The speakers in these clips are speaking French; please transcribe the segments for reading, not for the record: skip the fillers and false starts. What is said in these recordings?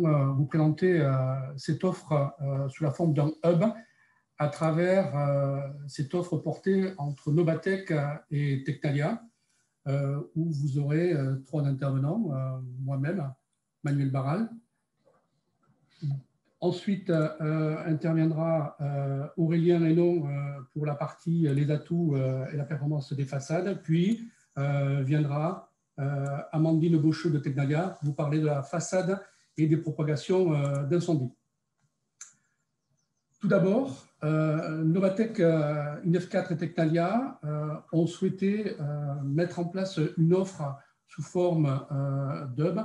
allons vous présenter cette offre sous la forme d'un hub à travers cette offre portée entre Novatec et Tecnalia, où vous aurez 3 intervenants, moi-même, Manuel Barral. Ensuite, interviendra Aurélien Hénon pour la partie les atouts et la performance des façades. Puis viendra Amandine Beaucheux de Tecnalia vous parler de la façade et des propagations d'incendie. Tout d'abord, Novatec, INEF4 et Tecnalia ont souhaité mettre en place une offre sous forme d'hub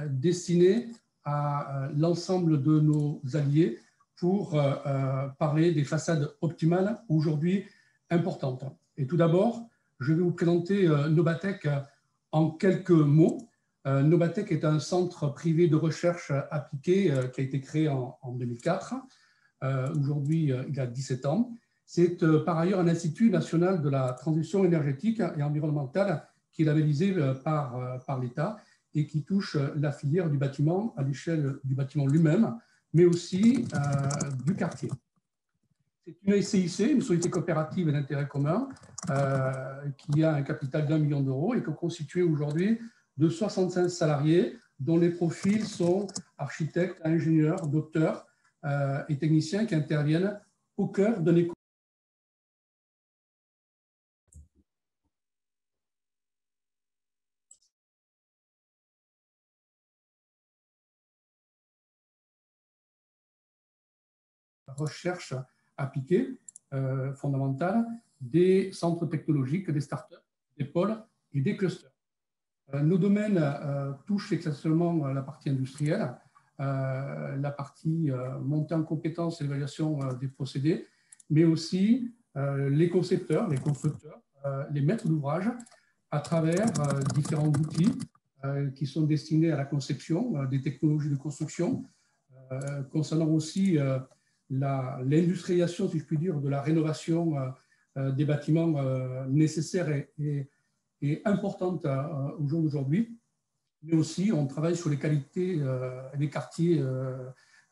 destinée à l'ensemble de nos alliés pour parler des façades optimales aujourd'hui importantes. Et tout d'abord, je vais vous présenter Novatec en quelques mots. Novatec est un centre privé de recherche appliquée qui a été créé en 2004. Aujourd'hui, il a 17 ans. C'est par ailleurs un institut national de la transition énergétique et environnementale qui est labellisé par l'État et qui touche la filière du bâtiment à l'échelle du bâtiment lui-même, mais aussi du quartier. C'est une SCIC, une société coopérative d'intérêt commun, qui a un capital d'1 million d'euros et qui est constituée aujourd'hui de 65 salariés, dont les profils sont architectes, ingénieurs, docteurs et techniciens qui interviennent au cœur de l'économie. Recherche appliquée fondamentale des centres technologiques, des startups, des pôles et des clusters. Nos domaines touchent essentiellement la partie industrielle, la partie montée en compétences et évaluation des procédés, mais aussi les concepteurs, les constructeurs, les maîtres d'ouvrage à travers différents outils qui sont destinés à la conception des technologies de construction, concernant aussi l'industrialisation, si je puis dire, de la rénovation des bâtiments nécessaires et importante au jour d'aujourd'hui. Mais aussi, on travaille sur les qualités des quartiers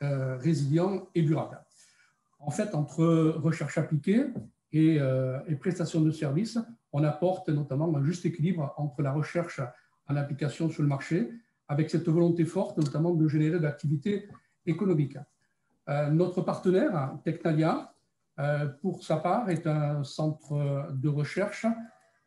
résilients et durables. En fait, entre recherche appliquée et prestation de services, on apporte notamment un juste équilibre entre la recherche en application sur le marché, avec cette volonté forte notamment de générer de l'activité économique. Notre partenaire, Tecnalia, pour sa part, est un centre de recherche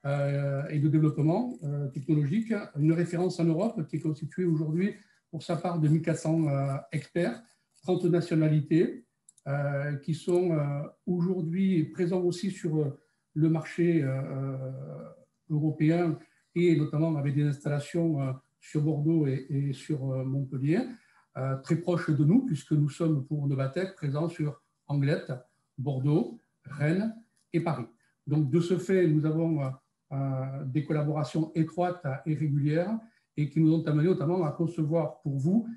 et de développement technologique, une référence en Europe qui est constituée aujourd'hui pour sa part de 1400 experts, 30 nationalités, qui sont aujourd'hui présents aussi sur le marché européen et notamment avec des installations sur Bordeaux et sur Montpellier, très proches de nous, puisque nous sommes pour Novatec présents sur Anglette, Bordeaux, Rennes et Paris. Donc, de ce fait, nous avons des collaborations étroites et régulières et qui nous ont amené notamment à concevoir pour vous,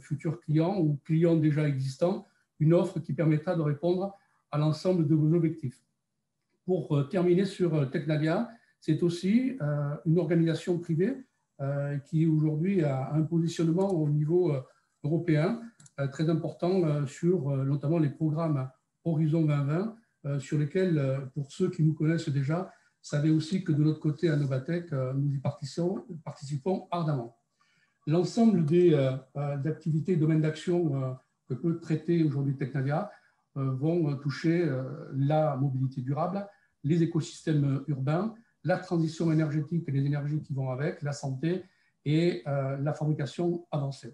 futurs clients ou clients déjà existants, une offre qui permettra de répondre à l'ensemble de vos objectifs. Pour terminer sur Tecnalia, c'est aussi une organisation privée qui aujourd'hui a un positionnement au niveau européen très important sur notamment les programmes Horizon 2020, sur lesquels, pour ceux qui nous connaissent déjà, savez aussi que de notre côté à Novatec, nous y participons ardemment. L'ensemble des activités et domaines d'action que peut traiter aujourd'hui Tecnalia vont toucher la mobilité durable, les écosystèmes urbains, la transition énergétique et les énergies qui vont avec, la santé et la fabrication avancée.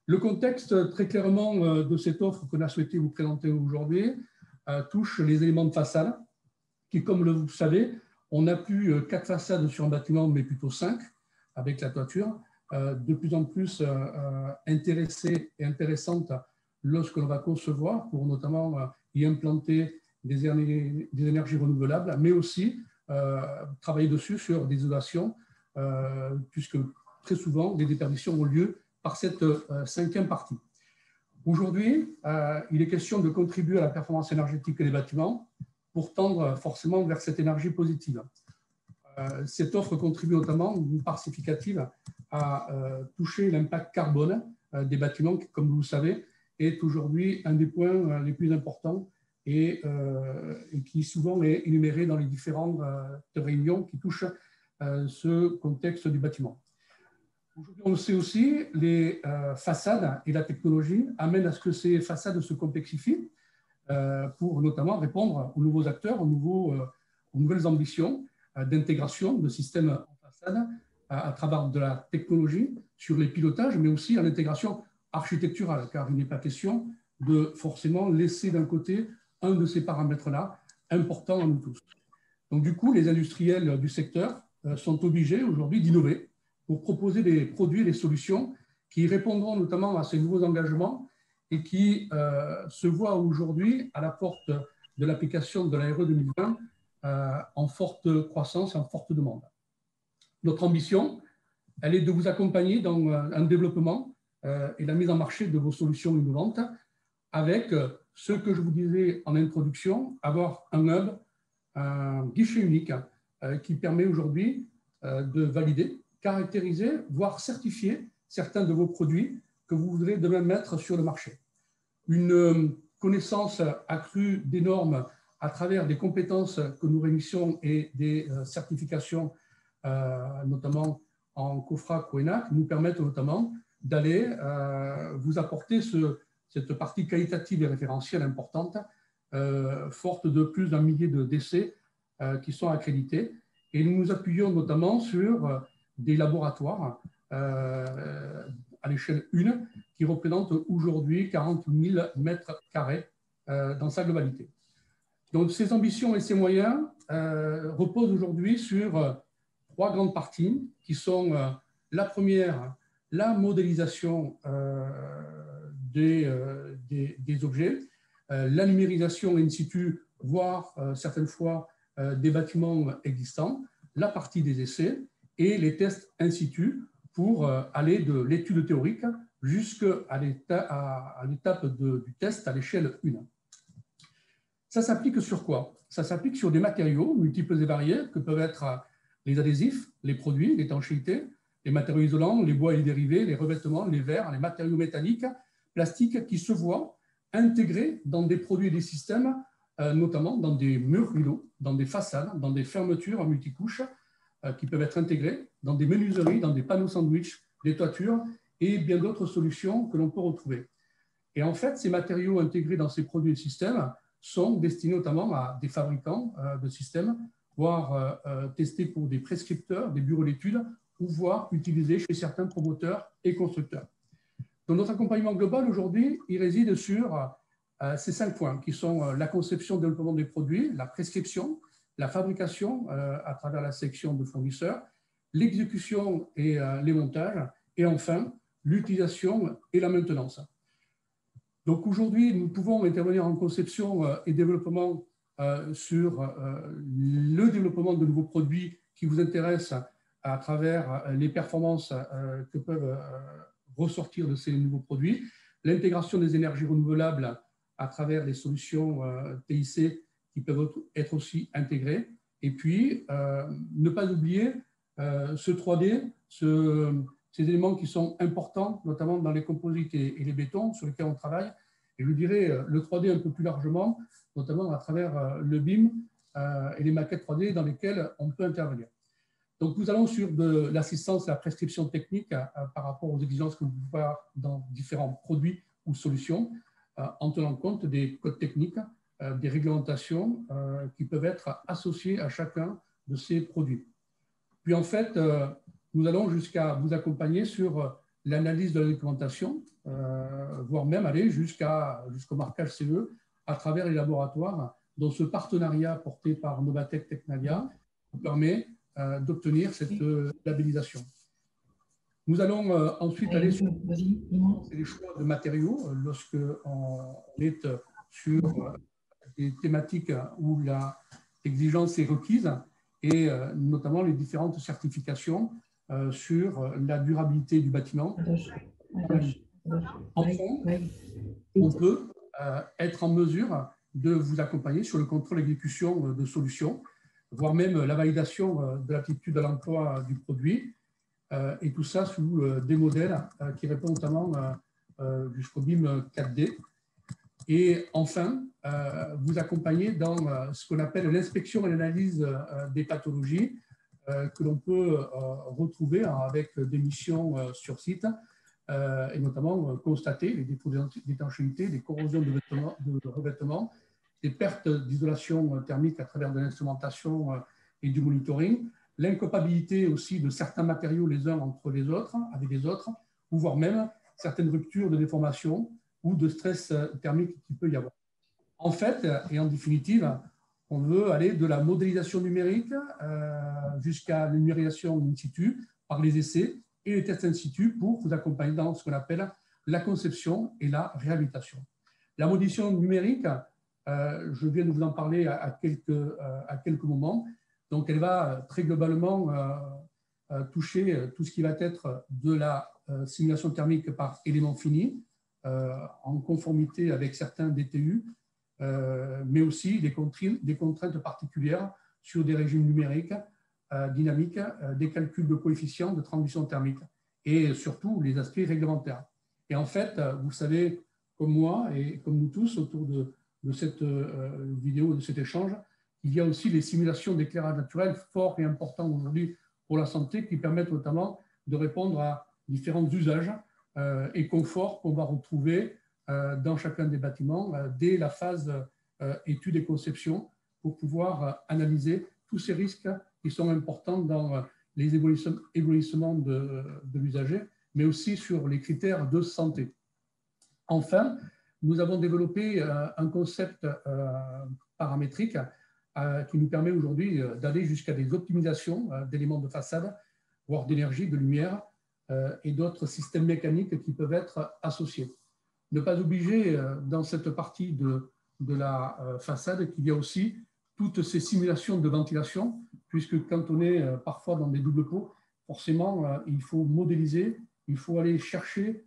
Le contexte très clairement de cette offre qu'on a souhaité vous présenter aujourd'hui touche les éléments de façade qui, comme vous le savez, on n'a plus 4 façades sur un bâtiment, mais plutôt 5 avec la toiture, de plus en plus intéressée et intéressante lorsque l'on va concevoir pour notamment y implanter des énergies renouvelables, mais aussi travailler dessus sur des isolations, puisque très souvent, les déperditions ont lieu par cette 5e partie. Aujourd'hui, il est question de contribuer à la performance énergétique des bâtiments pour tendre forcément vers cette énergie positive. Cette offre contribue notamment, d'une part significative, à toucher l'impact carbone des bâtiments qui, comme vous le savez, est aujourd'hui un des points les plus importants et qui souvent est énuméré dans les différentes réunions qui touchent ce contexte du bâtiment. Aujourd'hui, on le sait aussi, les façades et la technologie amènent à ce que ces façades se complexifient pour notamment répondre aux nouveaux acteurs, aux nouvelles ambitions d'intégration de systèmes en façade à travers de la technologie sur les pilotages, mais aussi à l'intégration architecturale, car il n'est pas question de forcément laisser d'un côté un de ces paramètres-là importants à nous tous. Donc du coup, les industriels du secteur sont obligés aujourd'hui d'innover pour proposer des produits et des solutions qui répondront notamment à ces nouveaux engagements et qui se voient aujourd'hui à la porte de l'application de la RE 2020 en forte croissance, en forte demande. Notre ambition, elle est de vous accompagner dans un développement et la mise en marché de vos solutions innovantes avec ce que je vous disais en introduction, avoir un hub, un guichet unique qui permet aujourd'hui de valider, caractériser, voire certifier certains de vos produits que vous voudrez demain mettre sur le marché. Une connaissance accrue des normes à travers des compétences que nous réunissons et des certifications, notamment en COFRA, COENAC, nous permettent notamment d'aller vous apporter cette partie qualitative et référentielle importante, forte de plus d'un millier d'essais qui sont accrédités. Et nous nous appuyons notamment sur des laboratoires à l'échelle 1 qui représentent aujourd'hui 40 000 mètres carrés dans sa globalité. Donc ces ambitions et ces moyens reposent aujourd'hui sur 3 grandes parties qui sont la première, la modélisation des objets, la numérisation in situ, voire certaines fois des bâtiments existants, la partie des essais et les tests in situ pour aller de l'étude théorique jusqu'à l'étape du test à l'échelle 1. Ça s'applique sur quoi? Ça s'applique sur des matériaux multiples et variés que peuvent être les adhésifs, les produits, l'étanchéité, les matériaux isolants, les bois et les dérivés, les revêtements, les verres, les matériaux métalliques, plastiques qui se voient intégrés dans des produits et des systèmes, notamment dans des murs rideaux, dans des façades, dans des fermetures en multicouches qui peuvent être intégrées, dans des menuiseries, dans des panneaux sandwich, des toitures et bien d'autres solutions que l'on peut retrouver. Et en fait, ces matériaux intégrés dans ces produits et systèmes sont destinés notamment à des fabricants de systèmes, voire testés pour des prescripteurs, des bureaux d'études, ou voire utilisés chez certains promoteurs et constructeurs. Donc notre accompagnement global aujourd'hui, il réside sur ces 5 points qui sont la conception et le développement des produits, la prescription, la fabrication à travers la sélection de fournisseurs, l'exécution et les montages, et enfin l'utilisation et la maintenance. Donc aujourd'hui, nous pouvons intervenir en conception et développement sur le développement de nouveaux produits qui vous intéressent à travers les performances que peuvent ressortir de ces nouveaux produits, l'intégration des énergies renouvelables à travers les solutions TIC qui peuvent être aussi intégrées, et puis ne pas oublier ce 3D, ces éléments qui sont importants, notamment dans les composites et les bétons sur lesquels on travaille, et je dirais le 3D un peu plus largement, notamment à travers le BIM et les maquettes 3D dans lesquelles on peut intervenir. Donc, nous allons sur de l'assistance et la prescription technique par rapport aux exigences que vous pouvez avoir dans différents produits ou solutions, en tenant compte des codes techniques, des réglementations qui peuvent être associées à chacun de ces produits. Puis, en fait, nous allons jusqu'à vous accompagner sur l'analyse de la documentation, voire même aller jusqu'au marquage CE à travers les laboratoires, dont ce partenariat porté par Novatec Technalia vous permet d'obtenir cette labellisation. Nous allons ensuite aller sur les choix de matériaux lorsqu'on est sur des thématiques où l'exigence est requise et notamment les différentes certifications sur la durabilité du bâtiment. Enfin, on peut être en mesure de vous accompagner sur le contrôle et l'exécution de solutions, voire même la validation de l'aptitude à l'emploi du produit, et tout ça sous des modèles qui répondent notamment jusqu'au BIM 4D. Et enfin, vous accompagner dans ce qu'on appelle l'inspection et l'analyse des pathologies que l'on peut retrouver avec des missions sur site, et notamment constater les défauts d'étanchéité, des corrosions de revêtement, des pertes d'isolation thermique à travers de l'instrumentation et du monitoring, l'incompatibilité aussi de certains matériaux les uns entre les autres, avec les autres, ou voire même certaines ruptures de déformation ou de stress thermique qu'il peut y avoir. En fait, et en définitive, on veut aller de la modélisation numérique jusqu'à la numérisation in situ par les essais et les tests in situ pour vous accompagner dans ce qu'on appelle la conception et la réhabilitation. La modélisation numérique, je viens de vous en parler à quelques moments. Donc, elle va très globalement toucher tout ce qui va être de la simulation thermique par élément fini, en conformité avec certains DTU, mais aussi des contraintes particulières sur des régimes numériques, dynamiques, des calculs de coefficients de transition thermique et surtout les aspects réglementaires. Et en fait, vous savez, comme moi et comme nous tous autour de cette vidéo, de cet échange, il y a aussi les simulations d'éclairage naturel forts et importants aujourd'hui pour la santé qui permettent notamment de répondre à différents usages et conforts qu'on va retrouver dans chacun des bâtiments dès la phase étude et conception pour pouvoir analyser tous ces risques qui sont importants dans les évolutions de l'usager, mais aussi sur les critères de santé. Enfin, nous avons développé un concept paramétrique qui nous permet aujourd'hui d'aller jusqu'à des optimisations d'éléments de façade, voire d'énergie, de lumière et d'autres systèmes mécaniques qui peuvent être associés. Ne pas oublier dans cette partie de la façade qu'il y a aussi toutes ces simulations de ventilation, puisque quand on est parfois dans des doubles pots, forcément, il faut modéliser, il faut aller chercher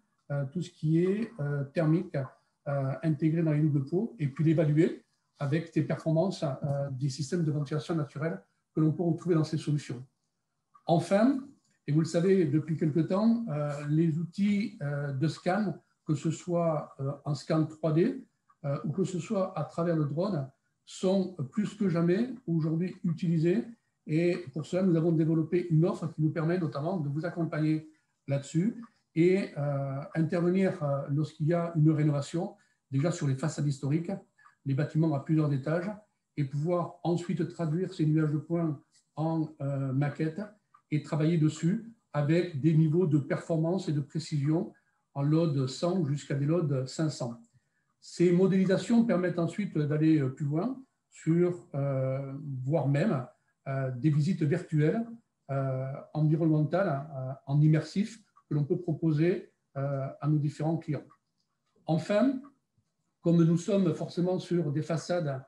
tout ce qui est thermique intégré dans les doubles pots et puis l'évaluer avec des performances des systèmes de ventilation naturelle que l'on peut retrouver dans ces solutions. Enfin, et vous le savez depuis quelque temps, les outils de scan, que ce soit en scan 3D ou que ce soit à travers le drone, sont plus que jamais aujourd'hui utilisés. Et pour cela, nous avons développé une offre qui nous permet notamment de vous accompagner là-dessus et intervenir lorsqu'il y a une rénovation, déjà sur les façades historiques, les bâtiments à plusieurs étages, et pouvoir ensuite traduire ces nuages de points en maquettes et travailler dessus avec des niveaux de performance et de précision en load 100 jusqu'à des loads 500. Ces modélisations permettent ensuite d'aller plus loin sur, voire même, des visites virtuelles, environnementales, en immersif, que l'on peut proposer à nos différents clients. Enfin, comme nous sommes forcément sur des façades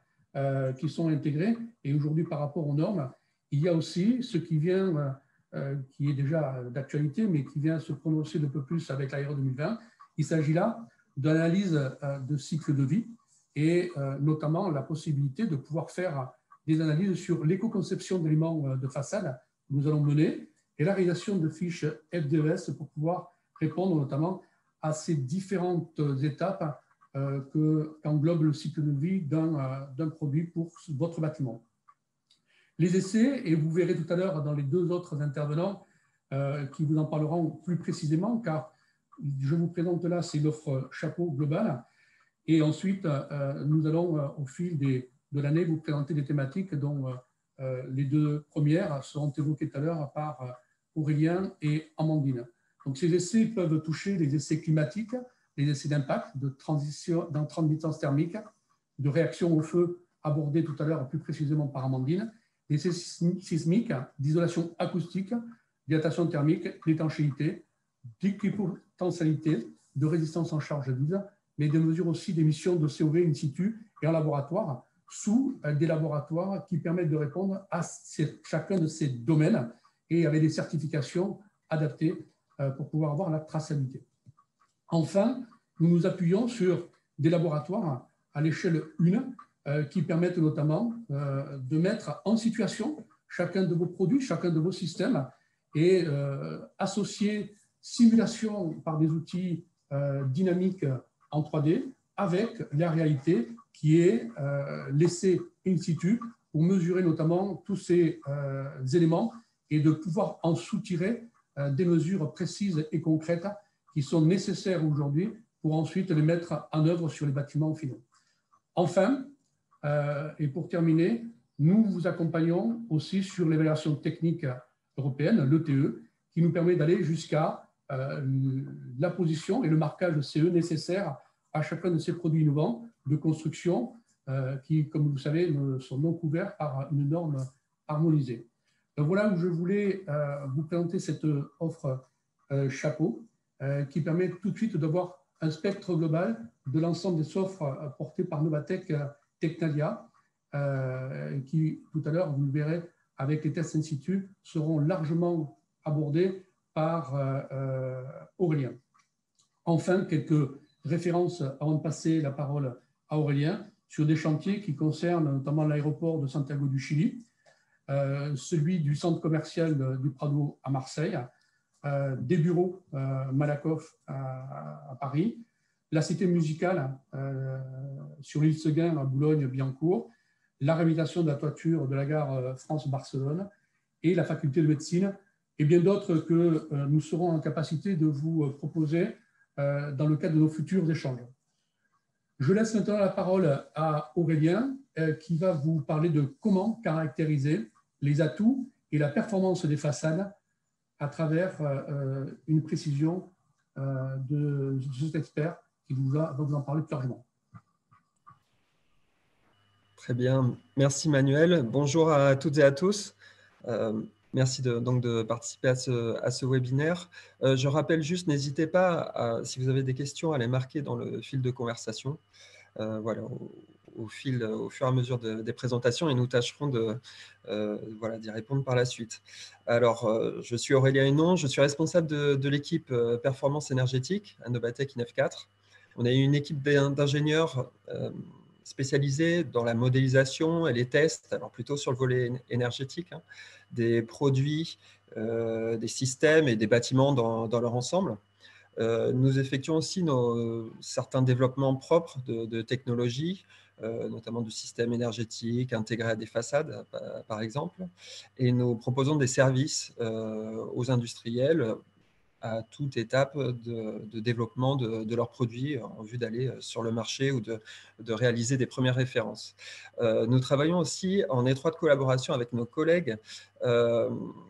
qui sont intégrées, et aujourd'hui par rapport aux normes, il y a aussi ce qui vient, qui est déjà d'actualité, mais qui vient se prononcer de peu plus avec l'ARE 2020. Il s'agit là d'analyse de cycle de vie et notamment la possibilité de pouvoir faire des analyses sur l'éco-conception d'éléments de façade que nous allons mener et la réalisation de fiches FDES pour pouvoir répondre notamment à ces différentes étapes qu'englobe le cycle de vie d'un produit pour votre bâtiment. Les essais, et vous verrez tout à l'heure dans les deux autres intervenants qui vous en parleront plus précisément, car je vous présente là, c'est l'offre chapeau globale. Et ensuite, nous allons, au fil de l'année, vous présenter des thématiques dont les deux premières seront évoquées tout à l'heure par Aurélien et Amandine. Donc, ces essais peuvent toucher les essais climatiques, les essais d'impact, de transition, d'intermittence thermique, de réaction au feu abordés tout à l'heure plus précisément par Amandine, les essais sismiques, d'isolation acoustique, dilatation thermique, d'étanchéité, d'équipotentialité, de résistance en charge vide, mais des mesures aussi d'émissions de COV in situ et en laboratoire, sous des laboratoires qui permettent de répondre à chacun de ces domaines et avec des certifications adaptées pour pouvoir avoir la traçabilité. Enfin, nous nous appuyons sur des laboratoires à l'échelle 1 qui permettent notamment de mettre en situation chacun de vos produits, chacun de vos systèmes et associer simulation par des outils dynamiques en 3D avec la réalité qui est laissée in situ pour mesurer notamment tous ces éléments et de pouvoir en soutirer des mesures précises et concrètes qui sont nécessaires aujourd'hui pour ensuite les mettre en œuvre sur les bâtiments finaux. Enfin, et pour terminer, nous vous accompagnons aussi sur l'évaluation technique européenne, l'ETE, qui nous permet d'aller jusqu'à la position et le marquage CE nécessaire à chacun de ces produits innovants de construction qui, comme vous le savez, sont non couverts par une norme harmonisée. Donc voilà où je voulais vous présenter cette offre chapeau qui permet tout de suite d'avoir un spectre global de l'ensemble des offres portées par Novatec Technalia, qui tout à l'heure, vous le verrez, avec les tests in situ, seront largement abordés par Aurélien. Enfin, quelques références avant de passer la parole à Aurélien sur des chantiers qui concernent notamment l'aéroport de Santiago du Chili, celui du centre commercial du Prado à Marseille, des bureaux Malakoff à Paris, la cité musicale sur l'île Seguin à Boulogne-Billancourt, la réhabilitation de la toiture de la gare France-Barcelone et la faculté de médecine et bien d'autres que nous serons en capacité de vous proposer dans le cadre de nos futurs échanges. Je laisse maintenant la parole à Aurélien qui va vous parler de comment caractériser les atouts et la performance des façades à travers une précision de cet expert qui va vous en parler plus largement. Très bien. Merci Manuel. Bonjour à toutes et à tous. Merci donc de participer à ce webinaire. Je rappelle juste, n'hésitez pas, si vous avez des questions, à les marquer dans le fil de conversation. Voilà, au fur et à mesure des présentations et nous tâcherons d'y répondre par la suite. Alors, je suis Aurélien Hénon, je suis responsable de l'équipe performance énergétique à Novatec INEF4. On a une équipe d'ingénieurs spécialisés dans la modélisation et les tests, alors plutôt sur le volet énergétique, hein, des produits, des systèmes et des bâtiments dans leur ensemble. Nous effectuons aussi certains développements propres de technologies, notamment du système énergétique intégré à des façades, par exemple. Et nous proposons des services aux industriels à toute étape de développement de leurs produits en vue d'aller sur le marché ou de réaliser des premières références. Nous travaillons aussi en étroite collaboration avec nos collègues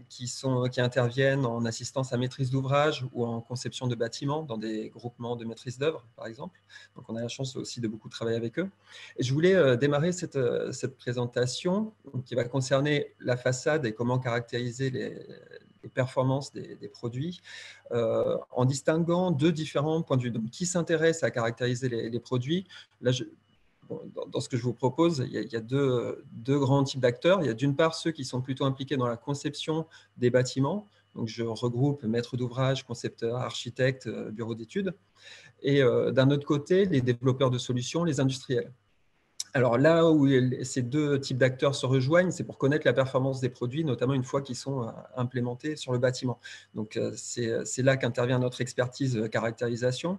qui interviennent en assistance à maîtrise d'ouvrage ou en conception de bâtiments dans des groupements de maîtrise d'œuvre, par exemple. Donc, on a la chance aussi de beaucoup travailler avec eux. Et je voulais démarrer cette présentation qui va concerner la façade et comment caractériser les performances des produits, en distinguant deux différents points de vue. Donc, qui s'intéresse à caractériser les produits? Là, dans ce que je vous propose, il y a deux grands types d'acteurs. Il y a d'une part ceux qui sont plutôt impliqués dans la conception des bâtiments. Donc, je regroupe maîtres d'ouvrage, concepteurs, architectes, bureaux d'études. Et d'un autre côté, les développeurs de solutions, les industriels. Alors là où ces deux types d'acteurs se rejoignent, c'est pour connaître la performance des produits, notamment une fois qu'ils sont implémentés sur le bâtiment. Donc c'est là qu'intervient notre expertise caractérisation.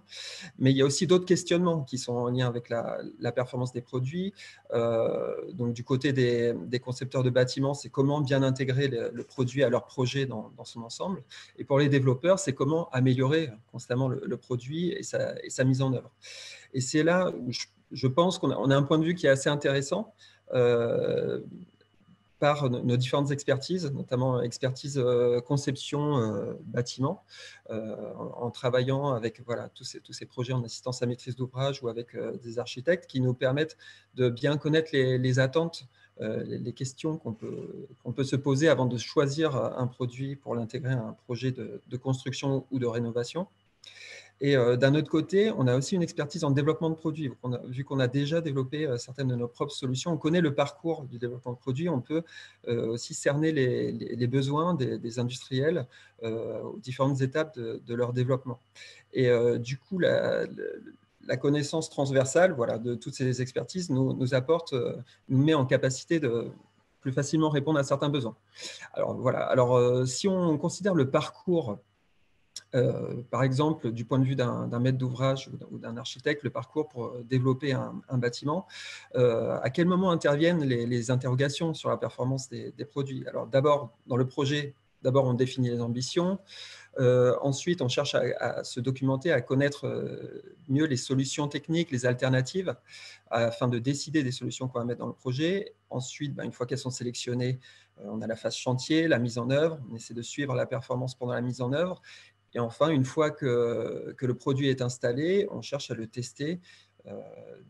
Mais il y a aussi d'autres questionnements qui sont en lien avec la performance des produits. Donc du côté des concepteurs de bâtiments, c'est comment bien intégrer le produit à leur projet dans son ensemble. Et pour les développeurs, c'est comment améliorer constamment le produit et sa mise en œuvre. Et c'est là où je pense qu'on a un point de vue qui est assez intéressant par nos différentes expertises, notamment expertise conception bâtiment, en travaillant avec tous ces projets en assistance à maîtrise d'ouvrage ou avec des architectes qui nous permettent de bien connaître les attentes, les questions qu'on peut se poser avant de choisir un produit pour l'intégrer à un projet de construction ou de rénovation. Et d'un autre côté, on a aussi une expertise en développement de produits. Vu qu'on a déjà développé certaines de nos propres solutions, on connaît le parcours du développement de produits, on peut aussi cerner les besoins des industriels aux différentes étapes de leur développement. Et du coup, la connaissance transversale, voilà, de toutes ces expertises nous apporte, nous met en capacité de plus facilement répondre à certains besoins. Alors voilà. Alors si on considère le parcours, par exemple, du point de vue d'un maître d'ouvrage ou d'un architecte, le parcours pour développer un bâtiment, à quel moment interviennent les interrogations sur la performance des produits? Alors d'abord, dans le projet, d'abord on définit les ambitions. Ensuite, on cherche à se documenter, à connaître mieux les solutions techniques, les alternatives, afin de décider des solutions qu'on va mettre dans le projet. Ensuite, une fois qu'elles sont sélectionnées, on a la phase chantier, la mise en œuvre. On essaie de suivre la performance pendant la mise en œuvre. Et enfin, une fois que le produit est installé, on cherche à le tester.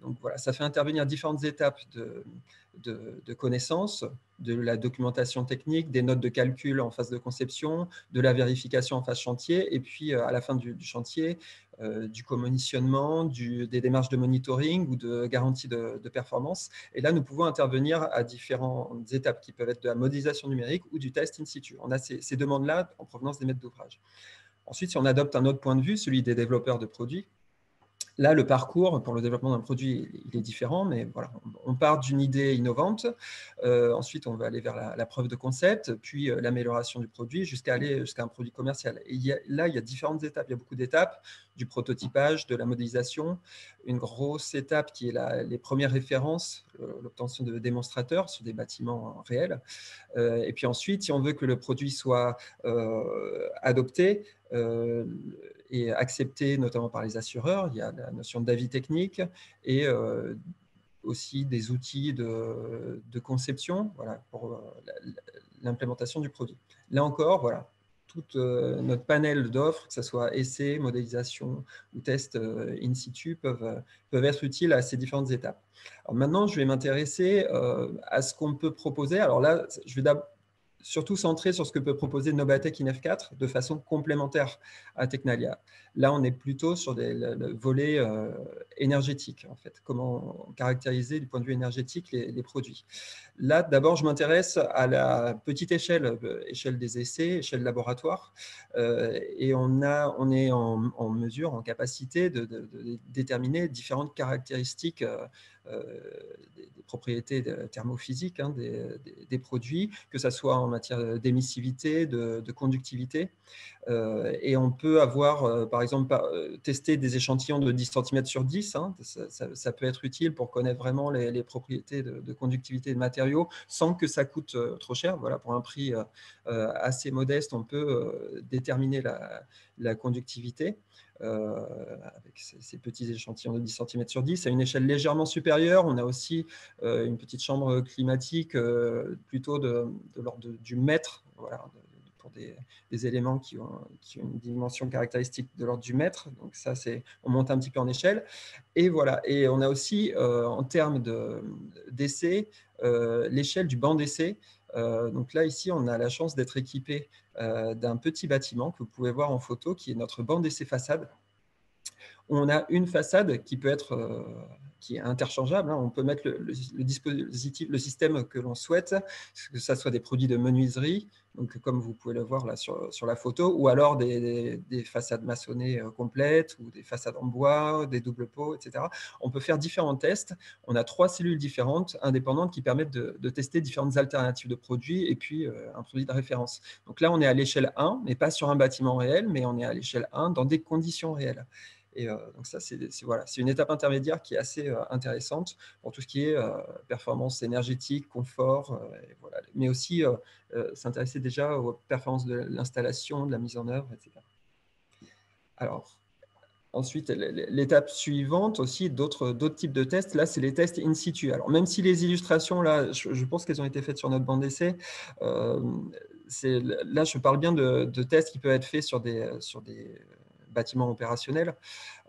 Donc voilà, ça fait intervenir différentes étapes de connaissances, de la documentation technique, des notes de calcul en phase de conception, de la vérification en phase chantier, et puis à la fin du chantier, du commissionnement, des démarches de monitoring ou de garantie de performance. Et là, nous pouvons intervenir à différentes étapes qui peuvent être de la modélisation numérique ou du test in situ. On a ces demandes-là en provenance des maîtres d'ouvrage. Ensuite, si on adopte un autre point de vue, celui des développeurs de produits, là, le parcours pour le développement d'un produit, il est différent, mais voilà, on part d'une idée innovante. Ensuite, on va aller vers la preuve de concept, puis l'amélioration du produit jusqu'à un produit commercial. Et là, il y a différentes étapes. Il y a beaucoup d'étapes, du prototypage, de la modélisation, une grosse étape qui est les premières références, l'obtention de démonstrateurs sur des bâtiments réels. Et puis ensuite, si on veut que le produit soit adopté, et accepté notamment par les assureurs, il y a la notion d'avis technique et aussi des outils de conception, voilà, pour l'implémentation du produit. Là encore, voilà, tout notre panel d'offres, que ce soit essai, modélisation ou test in situ, peuvent être utiles à ces différentes étapes. Alors maintenant, je vais m'intéresser à ce qu'on peut proposer. Alors là, je vais d'abord surtout centré sur ce que peut proposer Nobatec INF4 de façon complémentaire à Tecnalia. Là, on est plutôt sur le volet énergétique, en fait. Comment caractériser du point de vue énergétique les produits. Là, d'abord, je m'intéresse à la petite échelle, échelle des essais, échelle laboratoire, et on est en mesure, en capacité de déterminer différentes caractéristiques des propriétés thermophysiques des produits, que ce soit en matière d'émissivité, de conductivité. Et on peut avoir, par exemple, tester des échantillons de 10 cm sur 10. Ça peut être utile pour connaître vraiment les propriétés de conductivité de matériaux sans que ça coûte trop cher. Voilà, pour un prix assez modeste, on peut déterminer la conductivité. Avec ces petits échantillons de 10 cm sur 10. À une échelle légèrement supérieure, on a aussi une petite chambre climatique plutôt de l'ordre du mètre, voilà, pour des éléments qui ont une dimension caractéristique de l'ordre du mètre. Donc ça, on monte un petit peu en échelle. Et voilà. Et on a aussi, en termes d'essai, l'échelle du banc d'essai. Donc là, ici, on a la chance d'être équipé d'un petit bâtiment que vous pouvez voir en photo, qui est notre banc d'essai façade. On a une façade qui peut être qui est interchangeable. On peut mettre le dispositif, le système que l'on souhaite, que ce soit des produits de menuiserie, donc comme vous pouvez le voir là sur la photo, ou alors des façades maçonnées complètes, ou des façades en bois, des doubles pots, etc. On peut faire différents tests. On a 3 cellules différentes, indépendantes, qui permettent de tester différentes alternatives de produits et puis un produit de référence. Donc là, on est à l'échelle 1, mais pas sur un bâtiment réel, mais on est à l'échelle 1 dans des conditions réelles. Et donc ça, c'est une étape intermédiaire qui est assez intéressante pour tout ce qui est performance énergétique, confort, et voilà. Mais aussi s'intéresser déjà aux performances de l'installation, de la mise en œuvre, etc. Alors, ensuite, l'étape suivante aussi, d'autres types de tests, là, c'est les tests in situ. Alors, même si les illustrations, là, je pense qu'elles ont été faites sur notre banc d'essai, là, je parle bien de tests qui peuvent être faits sur des bâtiments opérationnels,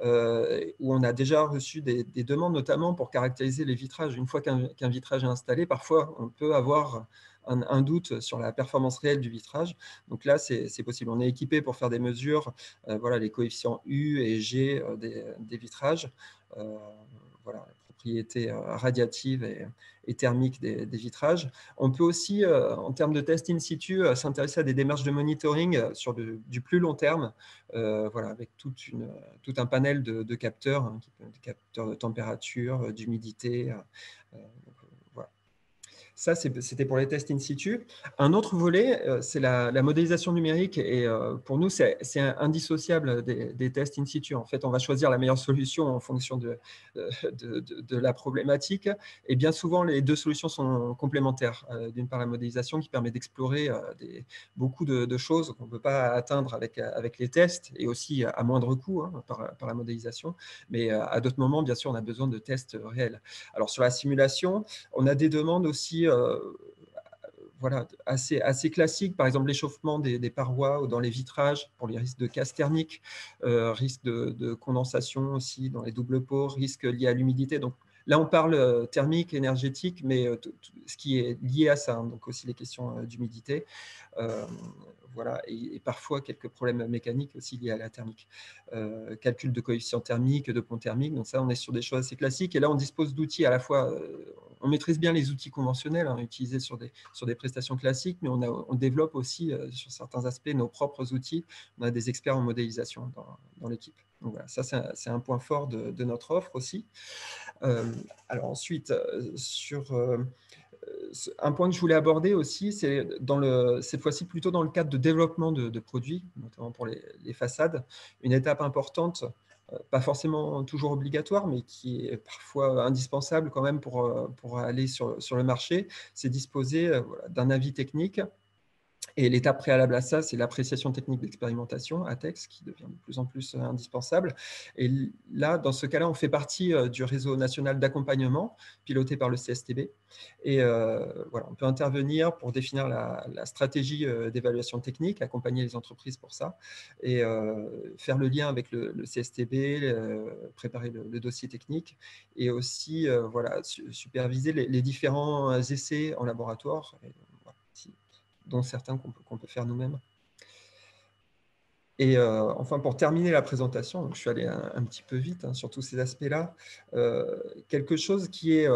où on a déjà reçu des demandes, notamment pour caractériser les vitrages. Une fois qu'un vitrage est installé, parfois, on peut avoir un doute sur la performance réelle du vitrage. Donc là, c'est possible. On est équipé pour faire des mesures, voilà, les coefficients U et G des vitrages, voilà, propriétés radiatives et thermiques des vitrages. On peut aussi, en termes de test in situ, s'intéresser à des démarches de monitoring sur du plus long terme, voilà, avec tout un panel de capteurs, hein, des capteurs de température, d'humidité. Voilà. Ça, c'était pour les tests in situ. Un autre volet, c'est la modélisation numérique. Et pour nous, c'est indissociable des tests in situ. En fait, on va choisir la meilleure solution en fonction de la problématique. Et bien souvent, les deux solutions sont complémentaires. D'une part, la modélisation qui permet d'explorer beaucoup de choses qu'on ne peut pas atteindre avec les tests, et aussi à moindre coût, hein, par la modélisation. Mais à d'autres moments, bien sûr, on a besoin de tests réels. Alors, sur la simulation, on a des demandes aussi voilà, assez classiques, par exemple l'échauffement des parois ou dans les vitrages pour les risques de casse thermique, risques de condensation aussi dans les doubles pots, risques liés à l'humidité. Donc là, on parle thermique, énergétique, mais ce qui est lié à ça, hein, donc aussi les questions d'humidité. Voilà, et parfois quelques problèmes mécaniques aussi liés à la thermique. Calcul de coefficient thermique, de pont thermique, donc ça, on est sur des choses assez classiques. Et là, on dispose d'outils à la fois, on maîtrise bien les outils conventionnels, hein, utilisés sur des prestations classiques, mais on développe aussi, sur certains aspects, nos propres outils. On a des experts en modélisation dans l'équipe. Donc voilà, ça, c'est un point fort de notre offre aussi. Alors ensuite, sur... un point que je voulais aborder aussi, c'est cette fois-ci plutôt dans le cadre de développement de produits, notamment pour les façades. Une étape importante, pas forcément toujours obligatoire, mais qui est parfois indispensable quand même pour aller sur le marché, c'est disposer d'un avis technique. Et l'étape préalable à ça, c'est l'appréciation technique d'expérimentation, ATEX, qui devient de plus en plus indispensable. Et là, dans ce cas-là, on fait partie du réseau national d'accompagnement piloté par le CSTB. Et voilà, on peut intervenir pour définir la stratégie d'évaluation technique, accompagner les entreprises pour ça, et faire le lien avec le CSTB, préparer le dossier technique, et aussi voilà, superviser les différents essais en laboratoire, dont certains qu'on peut faire nous-mêmes. Et enfin, pour terminer la présentation, donc je suis allé un petit peu vite, hein, sur tous ces aspects-là, quelque chose qui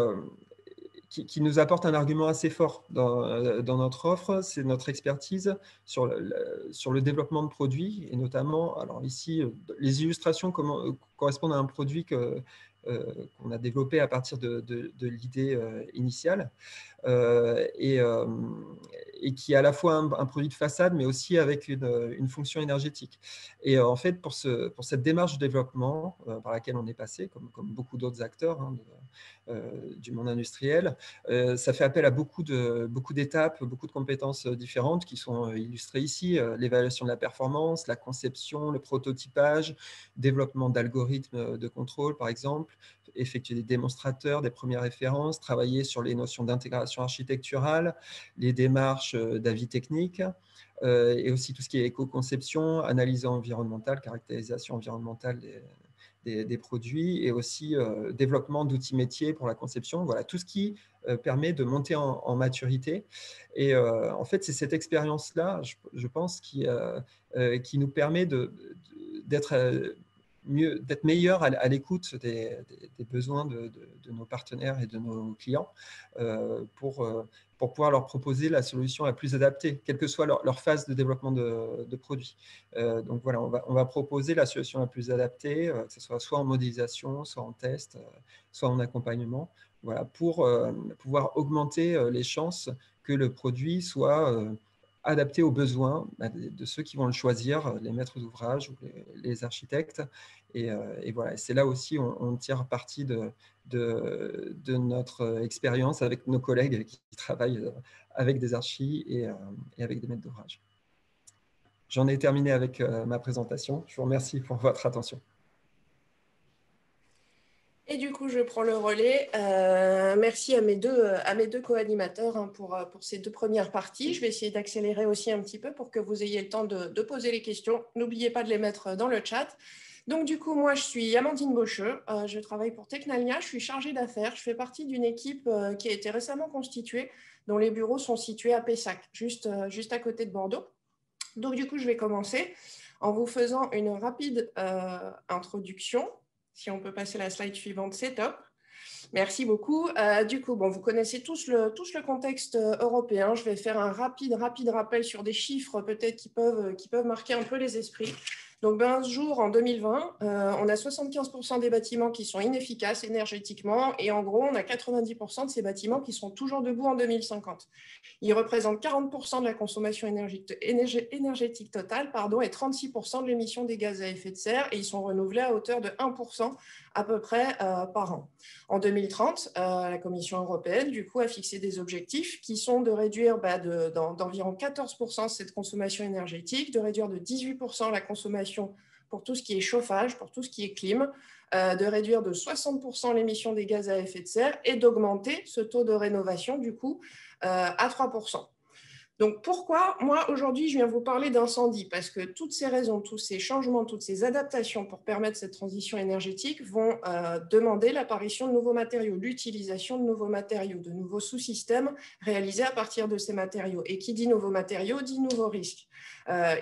nous apporte un argument assez fort dans notre offre, c'est notre expertise sur le développement de produits, et notamment, alors ici, les illustrations correspondent à un produit qu'on a développé à partir de l'idée initiale. Et qui est à la fois un produit de façade, mais aussi avec une fonction énergétique. Et en fait, pour cette démarche de développement par laquelle on est passé, comme beaucoup d'autres acteurs, hein, du monde industriel, ça fait appel à beaucoup d'étapes, beaucoup de compétences différentes qui sont illustrées ici. L'évaluation de la performance, la conception, le prototypage, développement d'algorithmes de contrôle, par exemple, effectuer des démonstrateurs, des premières références, travailler sur les notions d'intégration architecturale, les démarches d'avis technique, et aussi tout ce qui est éco-conception, analyse environnementale, caractérisation environnementale des produits, et aussi développement d'outils métiers pour la conception. Voilà, tout ce qui permet de monter en maturité. Et en fait, c'est cette expérience-là, je pense, qui nous permet d'être meilleur à l'écoute des besoins de nos partenaires et de nos clients, pour pouvoir leur proposer la solution la plus adaptée, quelle que soit leur phase de développement de produits. Donc voilà, on va proposer la solution la plus adaptée, que ce soit en modélisation, soit en test, soit en accompagnement, voilà, pour pouvoir augmenter les chances que le produit soit adapté aux besoins de ceux qui vont le choisir, les maîtres d'ouvrage ou les architectes. Et voilà, c'est là aussi on tire parti de notre expérience avec nos collègues qui travaillent avec des archis et avec des maîtres d'ouvrage. J'en ai terminé avec ma présentation. Je vous remercie pour votre attention. Et du coup, je prends le relais. Merci à mes deux co-animateurs, hein, pour ces deux premières parties. Je vais essayer d'accélérer aussi un petit peu pour que vous ayez le temps de poser les questions. N'oubliez pas de les mettre dans le chat. Donc du coup, moi, je suis Amandine Beaucheux. Je travaille pour Technalia. Je suis chargée d'affaires. Je fais partie d'une équipe qui a été récemment constituée, dont les bureaux sont situés à Pessac, juste à côté de Bordeaux. Donc du coup, je vais commencer en vous faisant une rapide introduction. Si on peut passer la slide suivante, c'est top. Merci beaucoup. Du coup, bon, vous connaissez tous le contexte européen. Je vais faire un rapide rappel sur des chiffres peut-être qui peuvent marquer un peu les esprits. Donc, un jour, en 2020, on a 75% des bâtiments qui sont inefficaces énergétiquement et en gros, on a 90% de ces bâtiments qui seront toujours debout en 2050. Ils représentent 40% de la consommation énergétique totale et 36% de l'émission des gaz à effet de serre et ils sont renouvelés à hauteur de 1% à peu près par an. En 2030, la Commission européenne du coup, a fixé des objectifs qui sont de réduire d'environ 14% cette consommation énergétique, de réduire de 18% la consommation pour tout ce qui est chauffage, pour tout ce qui est clim, de réduire de 60% l'émission des gaz à effet de serre et d'augmenter ce taux de rénovation du coup à 3%. Donc, pourquoi, moi, aujourd'hui, je viens vous parler d'incendie? Parce que toutes ces raisons, tous ces changements, toutes ces adaptations pour permettre cette transition énergétique vont demander l'apparition de nouveaux matériaux, l'utilisation de nouveaux matériaux, de nouveaux sous-systèmes réalisés à partir de ces matériaux. Et qui dit nouveaux matériaux, dit nouveaux risques.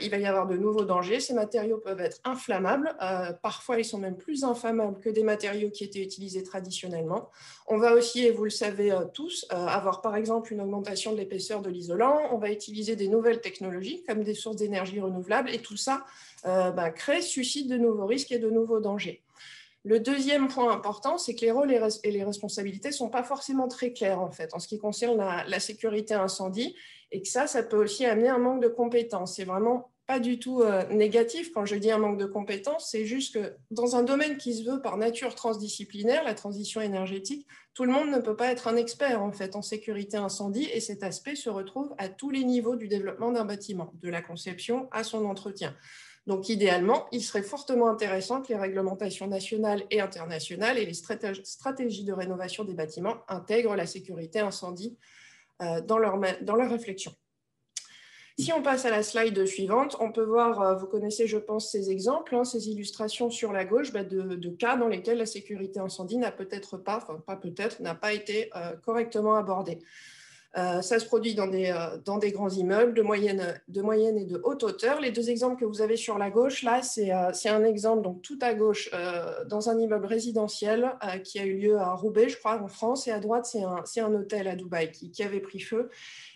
Il va y avoir de nouveaux dangers. Ces matériaux peuvent être inflammables. Parfois, ils sont même plus inflammables que des matériaux qui étaient utilisés traditionnellement. On va aussi, et vous le savez tous, avoir par exemple une augmentation de l'épaisseur de l'isolant. On va utiliser des nouvelles technologies comme des sources d'énergie renouvelables et tout ça suscite de nouveaux risques et de nouveaux dangers. Le deuxième point important, c'est que les rôles et les responsabilités ne sont pas forcément très clairs en fait en ce qui concerne la sécurité incendie et que ça peut aussi amener un manque de compétences. C'est vraiment pas du tout négatif quand je dis un manque de compétences, c'est juste que dans un domaine qui se veut par nature transdisciplinaire, la transition énergétique, tout le monde ne peut pas être un expert en fait en sécurité incendie et cet aspect se retrouve à tous les niveaux du développement d'un bâtiment, de la conception à son entretien. Donc idéalement, il serait fortement intéressant que les réglementations nationales et internationales et les stratégies de rénovation des bâtiments intègrent la sécurité incendie dans leur réflexion. Si on passe à la slide suivante, on peut voir, vous connaissez je pense ces exemples, ces illustrations sur la gauche de cas dans lesquels la sécurité incendie n'a peut-être pas, n'a pas été correctement abordée. Ça se produit dans des grands immeubles de moyenne et de haute hauteur. Les deux exemples que vous avez sur la gauche, là, c'est un exemple, donc tout à gauche, dans un immeuble résidentiel qui a eu lieu à Roubaix, je crois, en France, et à droite, c'est un hôtel à Dubaï qui avait pris feu.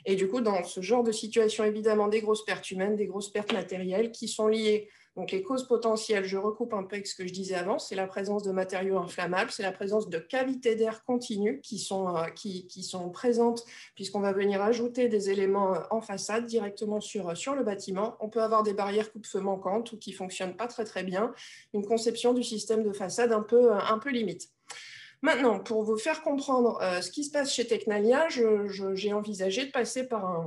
Et du coup, dans ce genre de situation, évidemment, des grosses pertes humaines, des grosses pertes matérielles qui sont liées. Donc, les causes potentielles, je recoupe un peu avec ce que je disais avant, c'est la présence de matériaux inflammables, c'est la présence de cavités d'air continues qui sont présentes puisqu'on va venir ajouter des éléments en façade directement sur le bâtiment. On peut avoir des barrières coupe-feu manquantes ou qui ne fonctionnent pas très, très bien, une conception du système de façade un peu limite. Maintenant, pour vous faire comprendre ce qui se passe chez Tecnalia, j'ai envisagé de passer par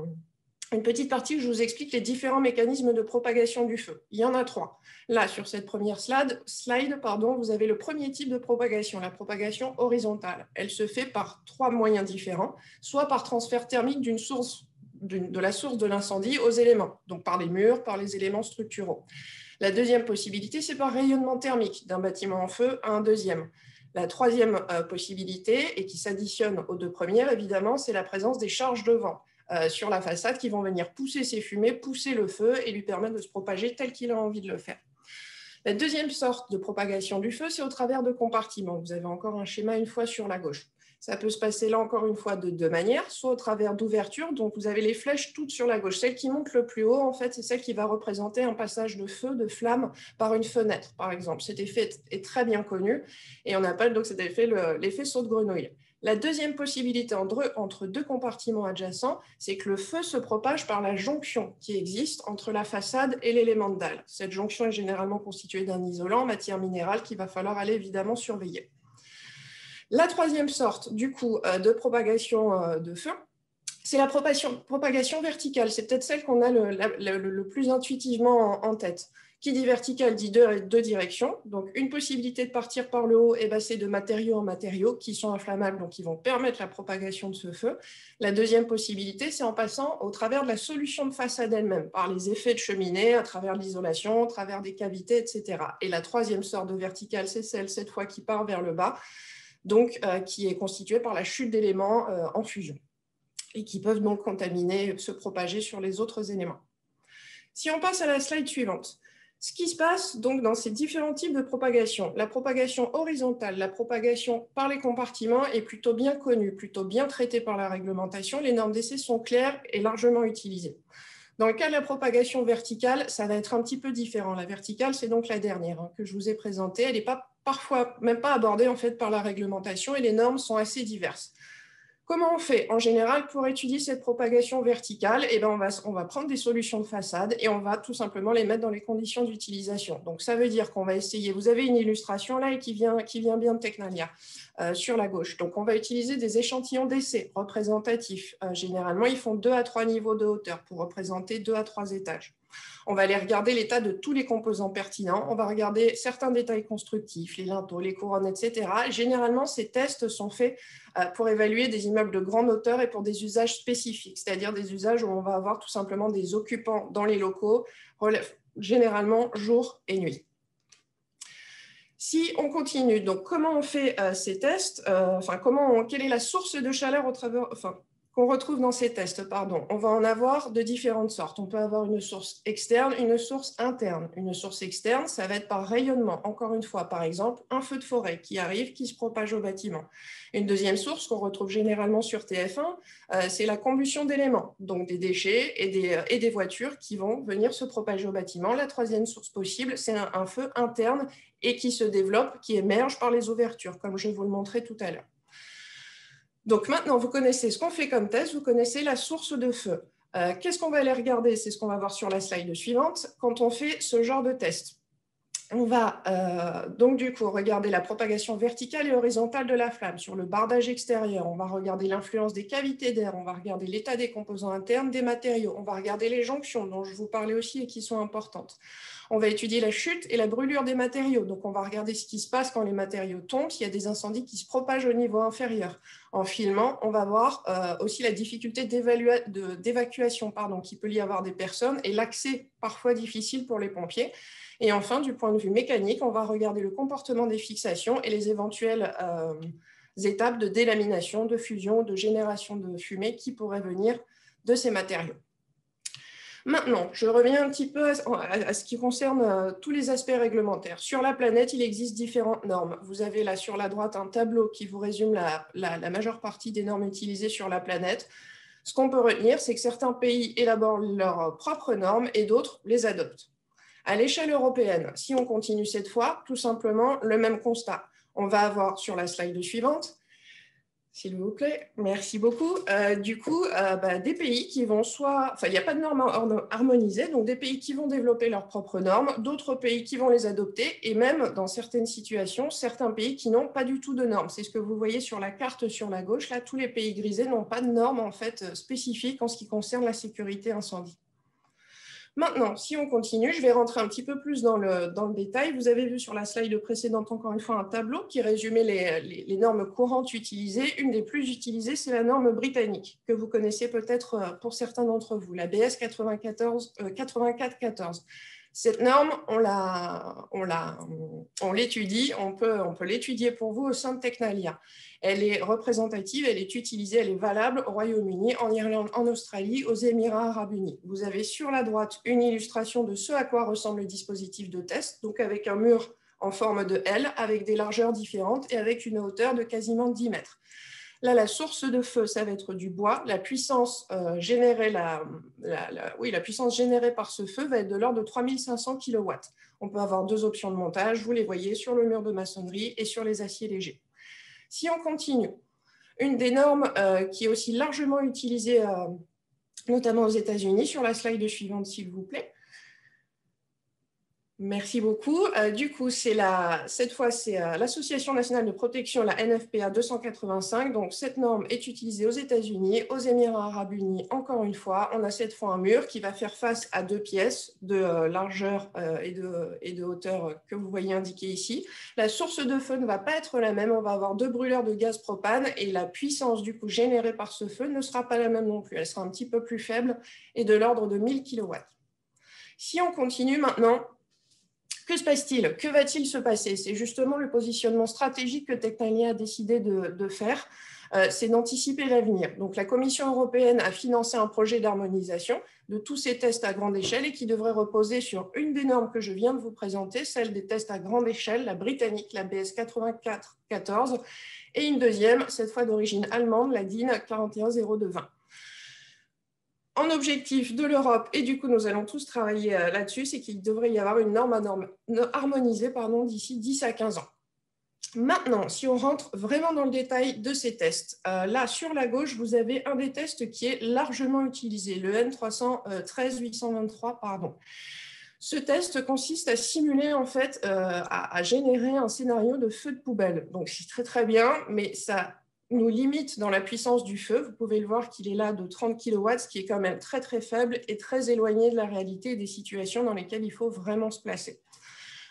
une petite partie où je vous explique les différents mécanismes de propagation du feu. Il y en a 3. Là, sur cette première slide, vous avez le premier type de propagation, la propagation horizontale. Elle se fait par 3 moyens différents, soit par transfert thermique de la source de l'incendie aux éléments, donc par les murs, par les éléments structuraux. La deuxième possibilité, c'est par rayonnement thermique d'un bâtiment en feu à un deuxième. La troisième possibilité, et qui s'additionne aux deux premières, évidemment, c'est la présence des charges de vent sur la façade qui vont venir pousser ces fumées, pousser le feu et lui permettre de se propager tel qu'il a envie de le faire. La deuxième sorte de propagation du feu, c'est au travers de compartiments. Vous avez encore un schéma une fois sur la gauche. Ça peut se passer là encore une fois de deux manières, soit au travers d'ouvertures, donc vous avez les flèches toutes sur la gauche. Celle qui monte le plus haut, en fait, c'est celle qui va représenter un passage de feu, de flamme par une fenêtre, par exemple. Cet effet est très bien connu et on appelle donc cet effet l'effet saut de grenouille. La deuxième possibilité entre deux compartiments adjacents, c'est que le feu se propage par la jonction qui existe entre la façade et l'élément de dalle. Cette jonction est généralement constituée d'un isolant, matière minérale, qu'il va falloir aller évidemment surveiller. La troisième sorte, du coup, de propagation de feu, c'est la propagation verticale. C'est peut-être celle qu'on a le plus intuitivement en tête. Qui dit verticale dit deux directions. Donc, une possibilité de partir par le haut, c'est de matériaux en matériaux qui sont inflammables, donc qui vont permettre la propagation de ce feu. La deuxième possibilité, c'est en passant au travers de la solution de façade elle-même, par les effets de cheminée, à travers l'isolation, à travers des cavités, etc. Et la troisième sorte de verticale, c'est celle, cette fois, qui part vers le bas, donc qui est constituée par la chute d'éléments en fusion et qui peuvent donc contaminer, se propager sur les autres éléments. Si on passe à la slide suivante, Ce qui se passe donc dans ces différents types de propagation, la propagation horizontale, la propagation par les compartiments est plutôt bien connue, plutôt bien traitée par la réglementation. Les normes d'essai sont claires et largement utilisées. Dans le cas de la propagation verticale, ça va être un petit peu différent. La verticale, c'est donc la dernière que je vous ai présentée. Elle n'est pas parfois même pas abordée en fait par la réglementation et les normes sont assez diverses. Comment on fait en général pour étudier cette propagation verticale? Eh bien, on va prendre des solutions de façade et on va tout simplement les mettre dans les conditions d'utilisation. Donc, ça veut dire qu'on va essayer, vous avez une illustration là et qui vient bien de Tecnalia sur la gauche. Donc, on va utiliser des échantillons d'essai représentatifs. Généralement, ils font 2 à 3 niveaux de hauteur pour représenter 2 à 3 étages. On va aller regarder l'état de tous les composants pertinents. On va regarder certains détails constructifs, les linteaux, les couronnes, etc. Généralement, ces tests sont faits pour évaluer des immeubles de grande hauteur et pour des usages spécifiques, c'est-à-dire des usages où on va avoir tout simplement des occupants dans les locaux, généralement jour et nuit. Si on continue, donc comment on fait ces tests, quelle est la source de chaleur qu'on retrouve dans ces tests, pardon. On va en avoir de différentes sortes. On peut avoir une source externe, une source interne. Une source externe, ça va être par rayonnement. Encore une fois, par exemple, un feu de forêt qui arrive, qui se propage au bâtiment. Une deuxième source qu'on retrouve généralement sur TF1, c'est la combustion d'éléments, donc des déchets et des voitures qui vont venir se propager au bâtiment. La troisième source possible, c'est un feu interne et qui se développe, qui émerge par les ouvertures, comme je vous le montrais tout à l'heure. Donc maintenant, vous connaissez ce qu'on fait comme test, vous connaissez la source de feu. Qu'est-ce qu'on va aller regarder? C'est ce qu'on va voir sur la slide suivante quand on fait ce genre de test. On va donc du coup regarder la propagation verticale et horizontale de la flamme sur le bardage extérieur. On va regarder l'influence des cavités d'air, on va regarder l'état des composants internes, des matériaux. On va regarder les jonctions dont je vous parlais aussi et qui sont importantes. On va étudier la chute et la brûlure des matériaux. Donc, on va regarder ce qui se passe quand les matériaux tombent, s'il y a des incendies qui se propagent au niveau inférieur. En filmant, on va voir aussi la difficulté d'évacuation qu'il peut y avoir des personnes et l'accès parfois difficile pour les pompiers. Et enfin, du point de vue mécanique, on va regarder le comportement des fixations et les éventuelles étapes de délamination, de fusion, de génération de fumée qui pourraient venir de ces matériaux. Maintenant, je reviens un petit peu à ce qui concerne tous les aspects réglementaires. Sur la planète, il existe différentes normes. Vous avez là sur la droite un tableau qui vous résume la majeure partie des normes utilisées sur la planète. Ce qu'on peut retenir, c'est que certains pays élaborent leurs propres normes et d'autres les adoptent. À l'échelle européenne, si on continue cette fois, tout simplement le même constat. On va avoir sur la slide suivante, s'il vous plaît, merci beaucoup. Des pays qui vont il n'y a pas de normes harmonisées, donc des pays qui vont développer leurs propres normes, d'autres pays qui vont les adopter, et même dans certaines situations, certains pays qui n'ont pas du tout de normes. C'est ce que vous voyez sur la carte sur la gauche. Là, tous les pays grisés n'ont pas de normes en fait spécifiques en ce qui concerne la sécurité incendie. Maintenant, si on continue, je vais rentrer un petit peu plus dans le détail. Vous avez vu sur la slide précédente, encore une fois, un tableau qui résumait les normes courantes utilisées. Une des plus utilisées, c'est la norme britannique, que vous connaissez peut-être pour certains d'entre vous, la BS 8414. Cette norme, on l'étudie, on peut l'étudier pour vous au sein de Tecnalia. Elle est représentative, elle est utilisée, elle est valable au Royaume-Uni, en Irlande, en Australie, aux Émirats arabes unis. Vous avez sur la droite une illustration de ce à quoi ressemble le dispositif de test, donc avec un mur en forme de L, avec des largeurs différentes et avec une hauteur de quasiment 10 mètres. Là, la source de feu, ça va être du bois. La puissance générée par ce feu va être de l'ordre de 3500 kW. On peut avoir deux options de montage, vous les voyez sur le mur de maçonnerie et sur les aciers légers. Si on continue, une des normes qui est aussi largement utilisée, notamment aux États-Unis, sur la slide suivante, s'il vous plaît. Merci beaucoup. Du coup, cette fois, c'est l'Association nationale de protection, la NFPA 285. Donc, cette norme est utilisée aux États-Unis, aux Émirats arabes unis. Encore une fois, on a cette fois un mur qui va faire face à deux pièces de largeur et de hauteur que vous voyez indiquées ici. La source de feu ne va pas être la même. On va avoir deux brûleurs de gaz propane et la puissance du coup générée par ce feu ne sera pas la même non plus. Elle sera un petit peu plus faible et de l'ordre de 1000 kW. Si on continue maintenant, que se passe-t-il? Que va-t-il se passer? C'est justement le positionnement stratégique que Tecnalia a décidé de faire, c'est d'anticiper l'avenir. Donc la Commission européenne a financé un projet d'harmonisation. de tous ces tests à grande échelle et qui devrait reposer sur une des normes que je viens de vous présenter, celle des tests à grande échelle, la britannique, la BS 8414, et une deuxième, cette fois d'origine allemande, la DIN 410220. En objectif de l'Europe, et du coup nous allons tous travailler là-dessus, c'est qu'il devrait y avoir une norme harmonisée d'ici 10 à 15 ans. Maintenant, si on rentre vraiment dans le détail de ces tests, là sur la gauche, vous avez un des tests qui est largement utilisé, le N313-823, pardon. Ce test consiste à simuler, en fait, à générer un scénario de feu de poubelle. Donc, c'est très, très bien, mais ça nous limite dans la puissance du feu. Vous pouvez le voir qu'il est là de 30 kW, ce qui est quand même très, très faible et très éloigné de la réalité et des situations dans lesquelles il faut vraiment se placer.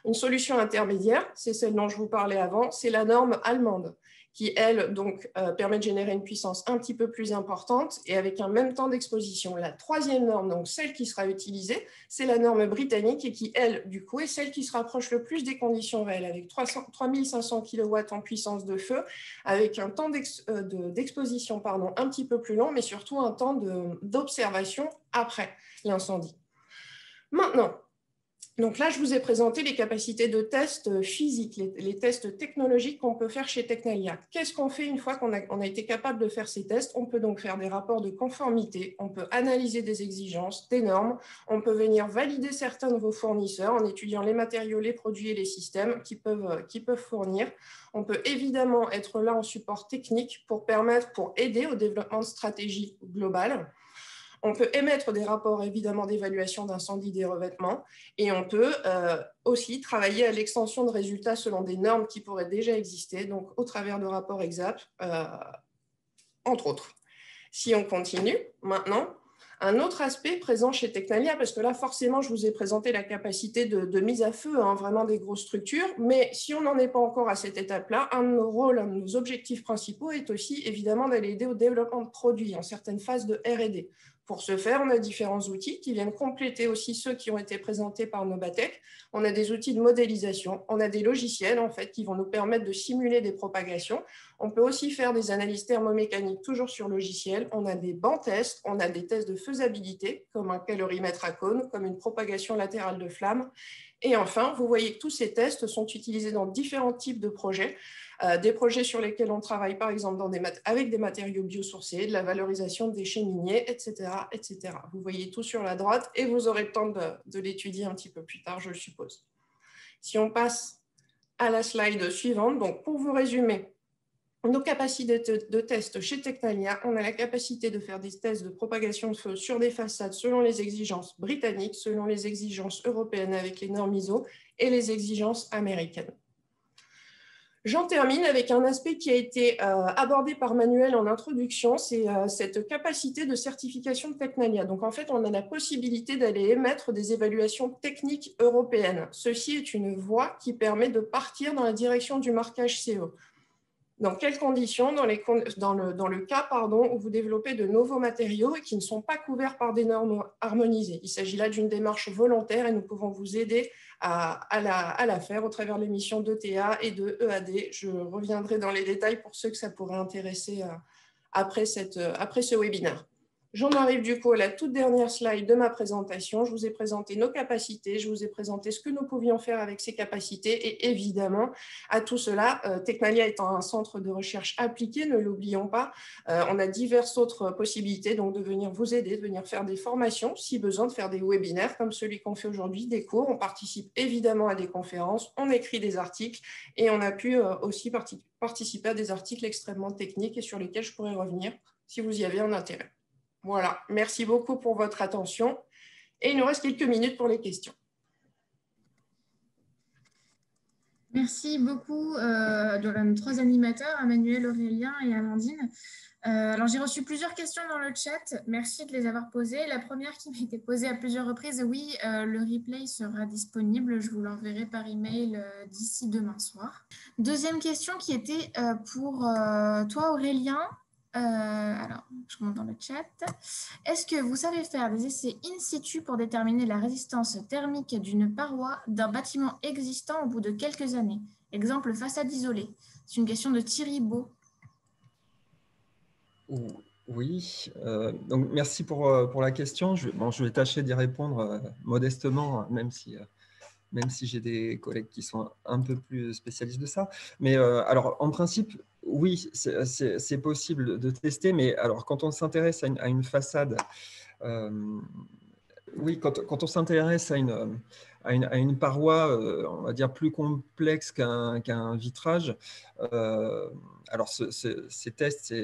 Une solution intermédiaire, c'est celle dont je vous parlais avant, c'est la norme allemande qui, elle, donc, permet de générer une puissance un petit peu plus importante et avec un même temps d'exposition. La troisième norme, donc celle qui sera utilisée, c'est la norme britannique et qui, elle, du coup, est celle qui se rapproche le plus des conditions réelles, avec 3500 kW en puissance de feu, avec un temps d'exposition un petit peu plus long, mais surtout un temps d'observation après l'incendie. Maintenant, donc là, je vous ai présenté les capacités de tests physiques, les tests technologiques qu'on peut faire chez Tecnalia. Qu'est-ce qu'on fait une fois qu'on a été capable de faire ces tests? On peut donc faire des rapports de conformité, on peut analyser des exigences, des normes, on peut venir valider certains de vos fournisseurs en étudiant les matériaux, les produits et les systèmes qu'ils peuvent fournir. On peut évidemment être là en support technique pour aider au développement de stratégies globales. On peut émettre des rapports, évidemment, d'évaluation d'incendie des revêtements et on peut aussi travailler à l'extension de résultats selon des normes qui pourraient déjà exister, donc au travers de rapports EXAP, entre autres. Si on continue maintenant, un autre aspect présent chez Tecnalia, parce que là, forcément, je vous ai présenté la capacité de mise à feu, vraiment des grosses structures, mais si on n'en est pas encore à cette étape-là, un de nos rôles, un de nos objectifs principaux est aussi, évidemment, d'aller aider au développement de produits en certaines phases de R&D. Pour ce faire, on a différents outils qui viennent compléter aussi ceux qui ont été présentés par Novatec. On a des outils de modélisation, on a des logiciels en fait qui vont nous permettre de simuler des propagations. On peut aussi faire des analyses thermomécaniques toujours sur logiciel. On a des bancs tests, on a des tests de faisabilité comme un calorimètre à cône, comme une propagation latérale de flamme. Et enfin, vous voyez que tous ces tests sont utilisés dans différents types de projets. Des projets sur lesquels on travaille, par exemple, avec des matériaux biosourcés, de la valorisation de déchets miniers, etc., etc. Vous voyez tout sur la droite et vous aurez le temps de l'étudier un petit peu plus tard, je le suppose. Si on passe à la slide suivante, donc pour vous résumer, nos capacités de test chez Tecnalia, on a la capacité de faire des tests de propagation de feu sur des façades selon les exigences britanniques, selon les exigences européennes avec les normes ISO et les exigences américaines. J'en termine avec un aspect qui a été abordé par Manuel en introduction, c'est cette capacité de certification de Tecnalia. Donc en fait, on a la possibilité d'aller émettre des évaluations techniques européennes. Ceci est une voie qui permet de partir dans la direction du marquage CE. Dans quelles conditions? Dans le cas où vous développez de nouveaux matériaux et qui ne sont pas couverts par des normes harmonisées. Il s'agit là d'une démarche volontaire et nous pouvons vous aider à la faire au travers de l'émission d'ETA et de EAD. Je reviendrai dans les détails pour ceux que ça pourrait intéresser après ce webinaire. J'en arrive du coup à la toute dernière slide de ma présentation. Je vous ai présenté nos capacités, je vous ai présenté ce que nous pouvions faire avec ces capacités et évidemment, à tout cela, Tecnalia étant un centre de recherche appliqué, ne l'oublions pas, on a diverses autres possibilités donc de venir vous aider, de venir faire des formations, si besoin de faire des webinaires comme celui qu'on fait aujourd'hui, des cours. On participe évidemment à des conférences, on écrit des articles et on a pu aussi participer à des articles extrêmement techniques et sur lesquels je pourrais revenir si vous y avez un intérêt. Voilà, merci beaucoup pour votre attention. Et il nous reste quelques minutes pour les questions. Merci beaucoup de nos trois animateurs, Emmanuel, Aurélien et Amandine. Alors, j'ai reçu plusieurs questions dans le chat. Merci de les avoir posées. La première qui m'a été posée à plusieurs reprises, oui, le replay sera disponible. Je vous l'enverrai par email d'ici demain soir. Deuxième question qui était pour toi, Aurélien. Alors, je remonte dans le chat. Est-ce que vous savez faire des essais in situ pour déterminer la résistance thermique d'une paroi d'un bâtiment existant au bout de quelques années? Exemple, façade isolée. C'est une question de Thierry Beau. Oui, donc merci pour la question. Je vais tâcher d'y répondre modestement, même si j'ai des collègues qui sont un peu plus spécialistes de ça. Mais alors, en principe, oui, c'est possible de tester, mais alors quand on s'intéresse à une façade, oui, quand on s'intéresse à une paroi, on va dire plus complexe qu'un vitrage, alors ces tests,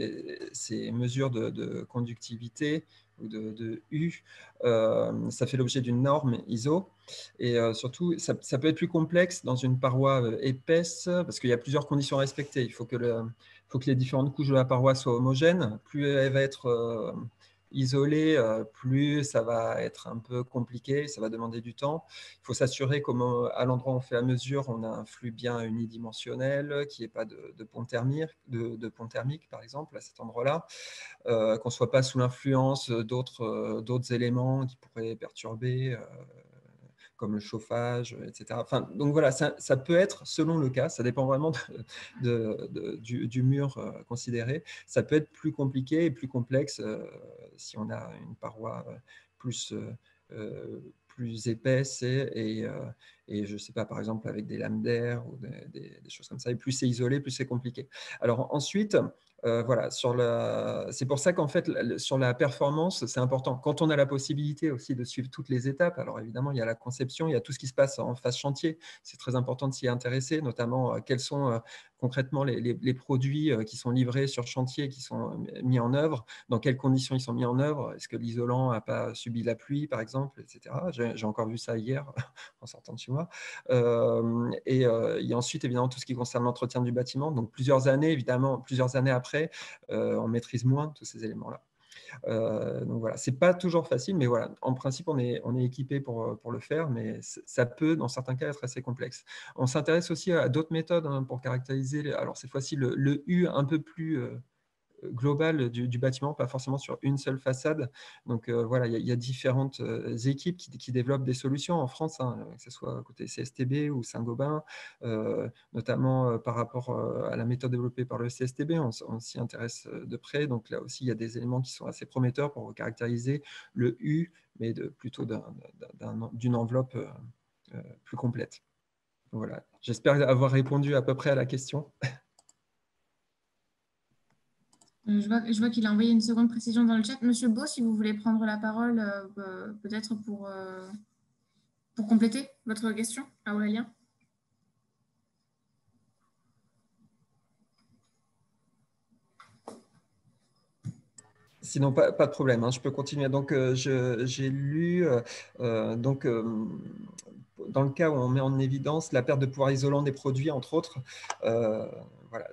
ces mesures de conductivité ou de U, ça fait l'objet d'une norme ISO. Et surtout, ça peut être plus complexe dans une paroi épaisse parce qu'il y a plusieurs conditions à respecter. Il faut que les différentes couches de la paroi soient homogènes. Plus elle va être isolé, plus ça va être un peu compliqué, ça va demander du temps. Il faut s'assurer qu'à l'endroit où on fait la mesure, on a un flux bien unidimensionnel, qu'il n'y ait pas de pont thermique, par exemple, à cet endroit-là, qu'on ne soit pas sous l'influence d'autres éléments qui pourraient perturber, comme le chauffage, etc. Enfin, donc voilà, ça peut être, selon le cas, ça dépend vraiment du mur considéré, ça peut être plus compliqué et plus complexe si on a une paroi plus épaisse et je ne sais pas, par exemple, avec des lames d'air ou des choses comme ça. Et plus c'est isolé, plus c'est compliqué. Alors ensuite, voilà, c'est pour ça qu'en fait, sur la performance, c'est important. Quand on a la possibilité aussi de suivre toutes les étapes, alors évidemment, il y a la conception, il y a tout ce qui se passe en phase chantier. C'est très important de s'y intéresser, notamment quels sont concrètement les produits qui sont livrés sur chantier, qui sont mis en œuvre, dans quelles conditions ils sont mis en œuvre, est-ce que l'isolant n'a pas subi la pluie, par exemple, etc. J'ai encore vu ça hier en sortant de chez moi. Et ensuite, évidemment, tout ce qui concerne l'entretien du bâtiment. Donc, plusieurs années après, on maîtrise moins tous ces éléments-là. Donc voilà, c'est pas toujours facile, mais voilà, en principe, on est équipé pour le faire, mais ça peut, dans certains cas, être assez complexe. On s'intéresse aussi à d'autres méthodes pour caractériser, alors cette fois-ci, le U un peu plus global du bâtiment, pas forcément sur une seule façade. Donc voilà, il y a différentes équipes qui développent des solutions en France, hein, que ce soit côté CSTB ou Saint-Gobain, notamment par rapport à la méthode développée par le CSTB, on s'y intéresse de près. Donc là aussi, il y a des éléments qui sont assez prometteurs pour caractériser le U, mais plutôt d'une enveloppe plus complète. Voilà, j'espère avoir répondu à peu près à la question. Je vois qu'il a envoyé une seconde précision dans le chat. Monsieur Beau, si vous voulez prendre la parole, peut-être pour compléter votre question à Aurélien. Sinon, pas de problème, hein, je peux continuer. Donc, j'ai lu, dans le cas où on met en évidence la perte de pouvoir isolant des produits, entre autres, voilà,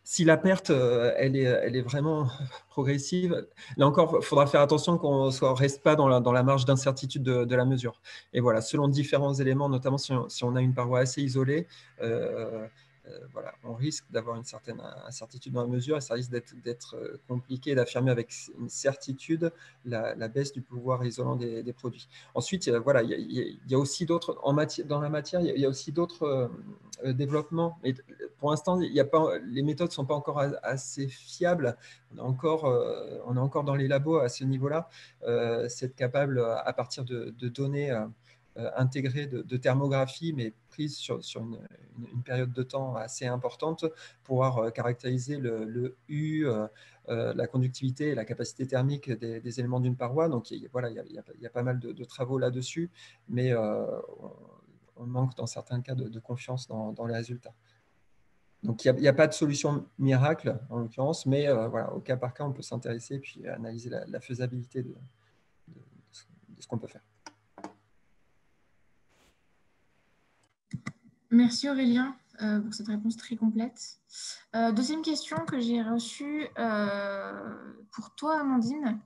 si la perte, elle est vraiment progressive, là encore, il faudra faire attention qu'on ne reste pas dans la marge d'incertitude de la mesure. Et voilà, selon différents éléments, notamment si on a une paroi assez isolée, voilà, on risque d'avoir une certaine incertitude dans la mesure et ça risque d'être compliqué d'affirmer avec une certitude la baisse du pouvoir isolant des produits. Ensuite, voilà, il y a aussi d'autres, dans la matière, il y a aussi d'autres développements. Mais pour l'instant, les méthodes ne sont pas encore assez fiables. On est encore dans les labos à ce niveau-là. C'est être capable, à partir de données intégrées de thermographie, mais prises sur une période de temps assez importante, pouvoir caractériser le U, la conductivité et la capacité thermique des éléments d'une paroi. Donc, voilà, il y a pas mal de travaux là-dessus, mais on manque dans certains cas de confiance dans les résultats. Donc, il n'y a pas de solution miracle, en l'occurrence, mais voilà, au cas par cas, on peut s'intéresser et puis analyser la faisabilité de ce qu'on peut faire. Merci Aurélien pour cette réponse très complète. Deuxième question que j'ai reçue pour toi, Amandine,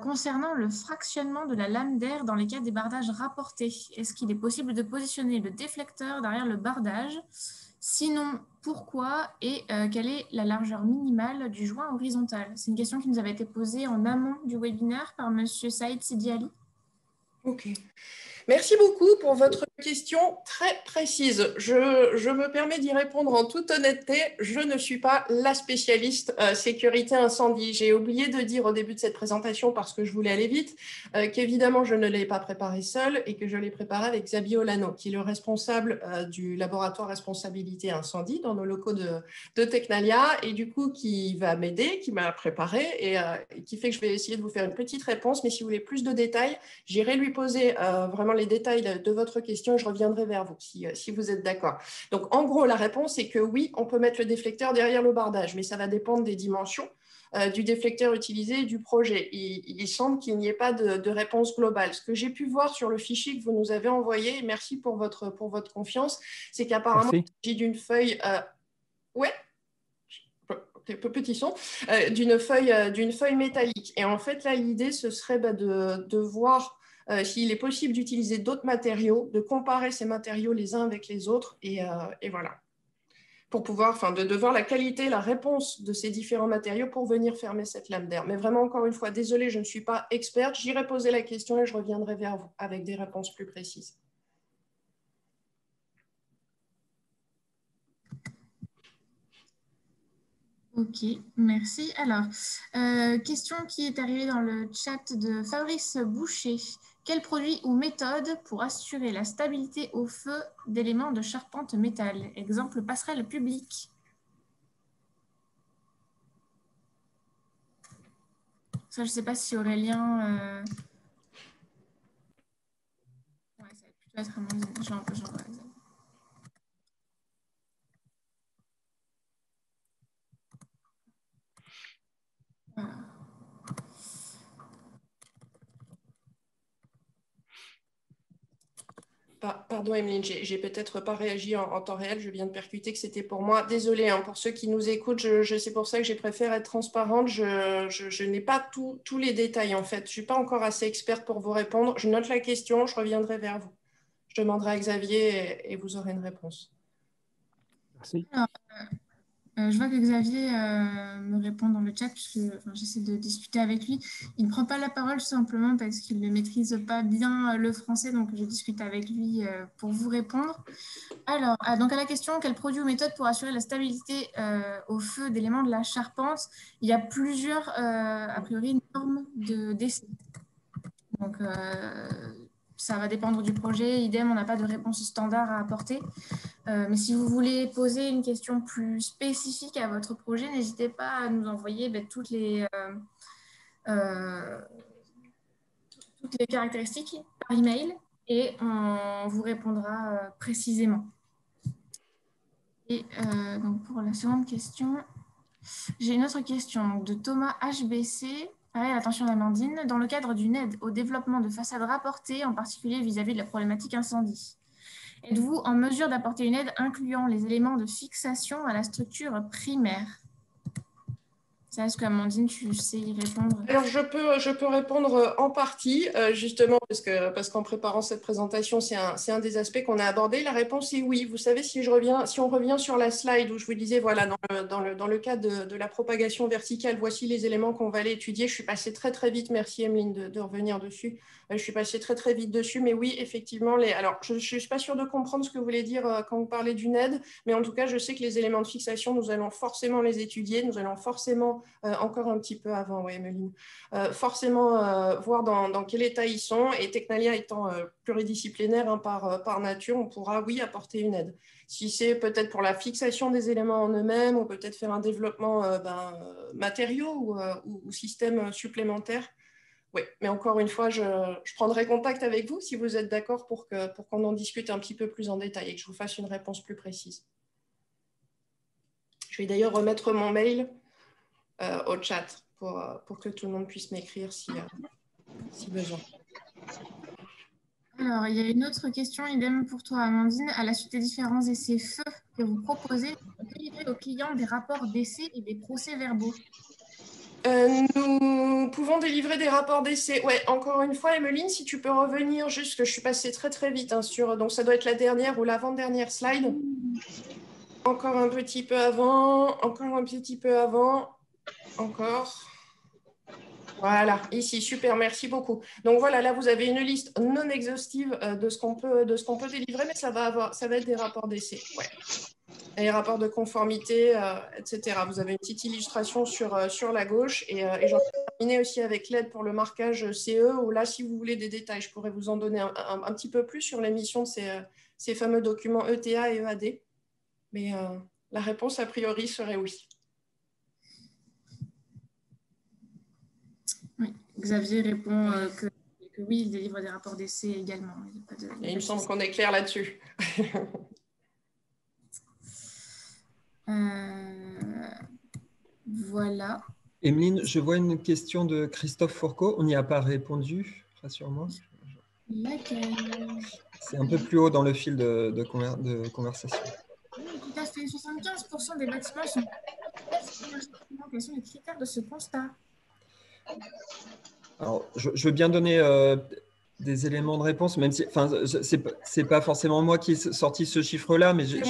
concernant le fractionnement de la lame d'air dans les cas des bardages rapportés. Est-ce qu'il est possible de positionner le déflecteur derrière le bardage? Sinon, pourquoi et quelle est la largeur minimale du joint horizontal? C'est une question qui nous avait été posée en amont du webinaire par Monsieur Saïd Sidiali. Ok. Merci beaucoup pour votre question très précise. Je me permets d'y répondre en toute honnêteté. Je ne suis pas la spécialiste sécurité incendie. J'ai oublié de dire au début de cette présentation, parce que je voulais aller vite, qu'évidemment, je ne l'ai pas préparé seule et que je l'ai préparé avec Xavier Olano, qui est le responsable du laboratoire responsabilité incendie dans nos locaux de Tecnalia, et du coup, qui va m'aider, qui m'a préparé et qui fait que je vais essayer de vous faire une petite réponse. Mais si vous voulez plus de détails, j'irai lui poser vraiment les détails de votre question et je reviendrai vers vous si vous êtes d'accord. Donc, en gros, la réponse est que oui, on peut mettre le déflecteur derrière le bardage, mais ça va dépendre des dimensions du déflecteur utilisé et du projet. Il semble qu'il n'y ait pas de réponse globale. Ce que j'ai pu voir sur le fichier que vous nous avez envoyé, et merci pour votre confiance, c'est qu'apparemment, il s'agit d'une feuille... ouais, petit son, d'une feuille métallique. Et en fait, là, l'idée, ce serait de voir s'il est possible d'utiliser d'autres matériaux, de comparer ces matériaux les uns avec les autres, et voilà. Pour pouvoir, de voir la qualité, la réponse de ces différents matériaux pour venir fermer cette lame d'air. Mais vraiment, encore une fois, désolée, je ne suis pas experte. J'irai poser la question et je reviendrai vers vous avec des réponses plus précises. Ok, merci. Alors, question qui est arrivée dans le chat de Fabrice Boucher. Quel produit ou méthode pour assurer la stabilité au feu d'éléments de charpente métal? Exemple, passerelle publique. Ça, je ne sais pas si Aurélien... Ouais, ça va plutôt être Amandine. J'en vois Xavier. Voilà. Pardon, Emeline, j'ai peut-être pas réagi en temps réel. Je viens de percuter que c'était pour moi. Désolée pour ceux qui nous écoutent. C'est pour ça que j'ai préféré être transparente. Je n'ai pas tous les détails, en fait. Je ne suis pas encore assez experte pour vous répondre. Je note la question. Je reviendrai vers vous. Je demanderai à Xavier et vous aurez une réponse. Merci. Alors, je vois que Xavier me répond dans le chat puisque j'essaie de discuter avec lui. Il ne prend pas la parole simplement parce qu'il ne maîtrise pas bien le français, donc je discute avec lui pour vous répondre. Alors, donc à la question, quel produit ou méthode pour assurer la stabilité au feu d'éléments de la charpente? Il y a plusieurs, a priori, normes de décès. Donc, ça va dépendre du projet. Idem, on n'a pas de réponse standard à apporter. Mais si vous voulez poser une question plus spécifique à votre projet, n'hésitez pas à nous envoyer toutes les caractéristiques par email et on vous répondra précisément. Et donc pour la seconde question, j'ai une autre question de Thomas HBC. Pareil, attention d'Amandine. Dans le cadre d'une aide au développement de façades rapportées, en particulier vis-à-vis de la problématique incendie, êtes-vous en mesure d'apporter une aide incluant les éléments de fixation à la structure primaire? Ça, est-ce qu'Amandine, tu sais y répondre? Alors, je peux répondre en partie, justement, parce qu'en préparant cette présentation, c'est un des aspects qu'on a abordé. La réponse est oui. Vous savez, si on revient sur la slide où je vous disais, voilà, dans le cas de la propagation verticale, voici les éléments qu'on va aller étudier. Je suis passée très, très vite. Merci, Emeline, de revenir dessus. Je suis passée très, très vite dessus. Mais oui, effectivement, alors, je ne suis pas sûre de comprendre ce que vous voulez dire quand vous parlez d'une aide, mais en tout cas, je sais que les éléments de fixation, nous allons forcément les étudier. Nous allons forcément, encore un petit peu avant, oui, Emeline, forcément voir dans quel état ils sont. Et Tecnalia étant pluridisciplinaire par nature, on pourra, oui, apporter une aide. Si c'est peut-être pour la fixation des éléments en eux-mêmes, ou peut-être faire un développement matériaux ou systèmes supplémentaires. Oui, mais encore une fois, je prendrai contact avec vous si vous êtes d'accord pour qu'on en discute un petit peu plus en détail et que je vous fasse une réponse plus précise. Je vais d'ailleurs remettre mon mail au chat pour que tout le monde puisse m'écrire si besoin. Alors, il y a une autre question, idem pour toi, Amandine. À la suite des différents essais feux que vous proposez, vous délivrez aux clients des rapports d'essais et des procès-verbaux. Nous pouvons délivrer des rapports d'essai. Ouais, encore une fois, Emeline, si tu peux revenir, juste que je suis passée très très vite sur, donc ça doit être la dernière ou l'avant-dernière slide. Encore un petit peu avant, encore un petit peu avant, encore. Voilà, ici, super, merci beaucoup. Donc voilà, là, vous avez une liste non exhaustive de ce qu'on peut délivrer, mais ça va être des rapports d'essai. Ouais. Les rapports de conformité, etc. Vous avez une petite illustration sur la gauche et j'en ai terminé aussi avec l'aide pour le marquage CE, où là, si vous voulez des détails, je pourrais vous en donner un petit peu plus sur l'émission de ces fameux documents ETA et EAD. Mais la réponse, a priori, serait oui. Oui, Xavier répond que oui, il délivre des rapports d'essai également. Il me semble qu'on est clair là-dessus. Voilà. Emeline, je vois une question de Christophe Fourcault. On n'y a pas répondu, rassure-moi. C'est un peu plus haut dans le fil de conversation. Oui, tout à fait. 75% des bâtiments sont énergétiquement. Quels sont les critères de ce constat? Alors, je veux bien donner des éléments de réponse, même si, enfin, c'est pas forcément moi qui ai sorti ce chiffre-là, mais j'ai.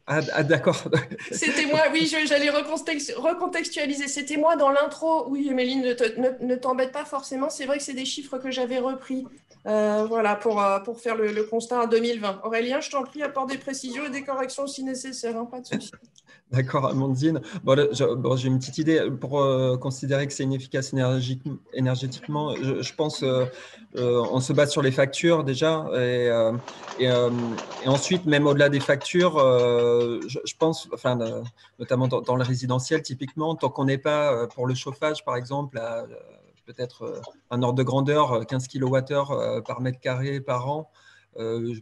Ah, d'accord. C'était moi, oui, j'allais recontextualiser. C'était moi dans l'intro. Oui, Emeline, ne t'embête pas forcément. C'est vrai que c'est des chiffres que j'avais repris voilà, pour faire le constat en 2020. Aurélien, je t'en prie, apporte des précisions et des corrections si nécessaire, hein, pas de souci. D'accord, Amandine. Bon, j'ai une petite idée. Pour considérer que c'est inefficace énergétiquement, je pense on se base sur les factures déjà. Et ensuite, même au-delà des factures, je pense, enfin, notamment dans le résidentiel, typiquement, tant qu'on n'est pas pour le chauffage, par exemple, à peut-être un ordre de grandeur, 15 kWh par mètre carré par an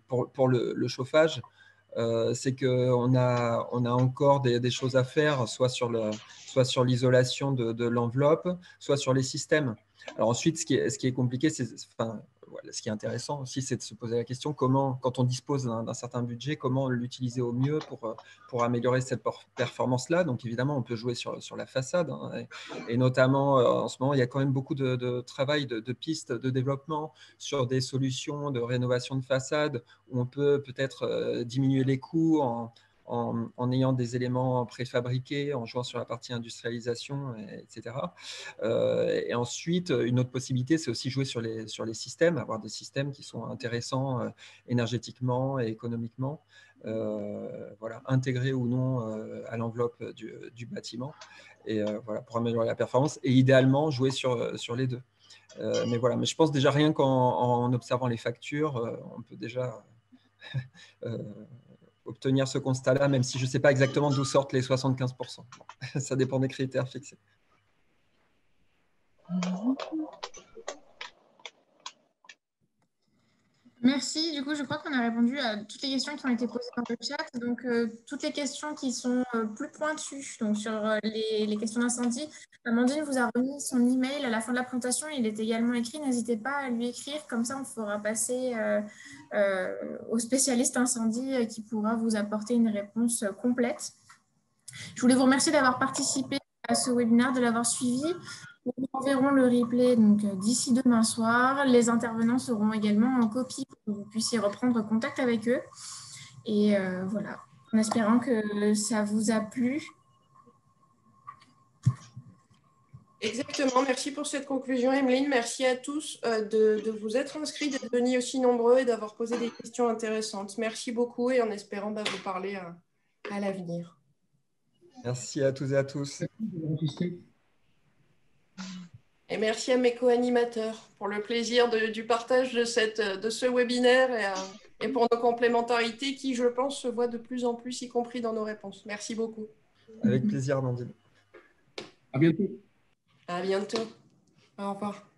pour le chauffage, c'est qu'on a encore des choses à faire, soit sur l'isolation de l'enveloppe, soit sur les systèmes. Alors ensuite, ce qui est compliqué, ce qui est intéressant aussi, c'est de se poser la question comment, quand on dispose d'un certain budget, comment l'utiliser au mieux pour améliorer cette performance-là. Donc évidemment, on peut jouer sur la façade, hein, et notamment en ce moment, il y a quand même beaucoup de travail, de pistes de développement sur des solutions de rénovation de façade où on peut peut-être diminuer les coûts en ayant des éléments préfabriqués, en jouant sur la partie industrialisation, etc. Et ensuite, une autre possibilité, c'est aussi jouer sur les systèmes, avoir des systèmes qui sont intéressants énergétiquement et économiquement, voilà, intégrés ou non à l'enveloppe du bâtiment, et voilà, pour améliorer la performance, et idéalement jouer sur les deux. Mais voilà, mais je pense déjà rien qu'en observant les factures, on peut déjà obtenir ce constat-là, même si je ne sais pas exactement d'où sortent les 75%. Ça dépend des critères fixés. Merci. Du coup, je crois qu'on a répondu à toutes les questions qui ont été posées dans le chat. Donc, toutes les questions qui sont plus pointues, donc sur les questions d'incendie, Amandine vous a remis son email à la fin de la présentation. Il est également écrit. N'hésitez pas à lui écrire. Comme ça, on fera passer au spécialiste incendie qui pourra vous apporter une réponse complète. Je voulais vous remercier d'avoir participé à ce webinaire, de l'avoir suivi. Nous enverrons le replay d'ici demain soir. Les intervenants seront également en copie pour que vous puissiez reprendre contact avec eux. Et voilà, en espérant que ça vous a plu. Exactement, merci pour cette conclusion, Emeline. Merci à tous de vous être inscrits, d'être venus aussi nombreux et d'avoir posé des questions intéressantes. Merci beaucoup et en espérant vous parler à l'avenir. Merci à tous et à tous. Et merci à mes co-animateurs pour le plaisir du partage de ce webinaire et pour nos complémentarités qui, je pense, se voient de plus en plus, y compris dans nos réponses. Merci beaucoup. Avec plaisir, Amandine. À bientôt. À bientôt. Au revoir.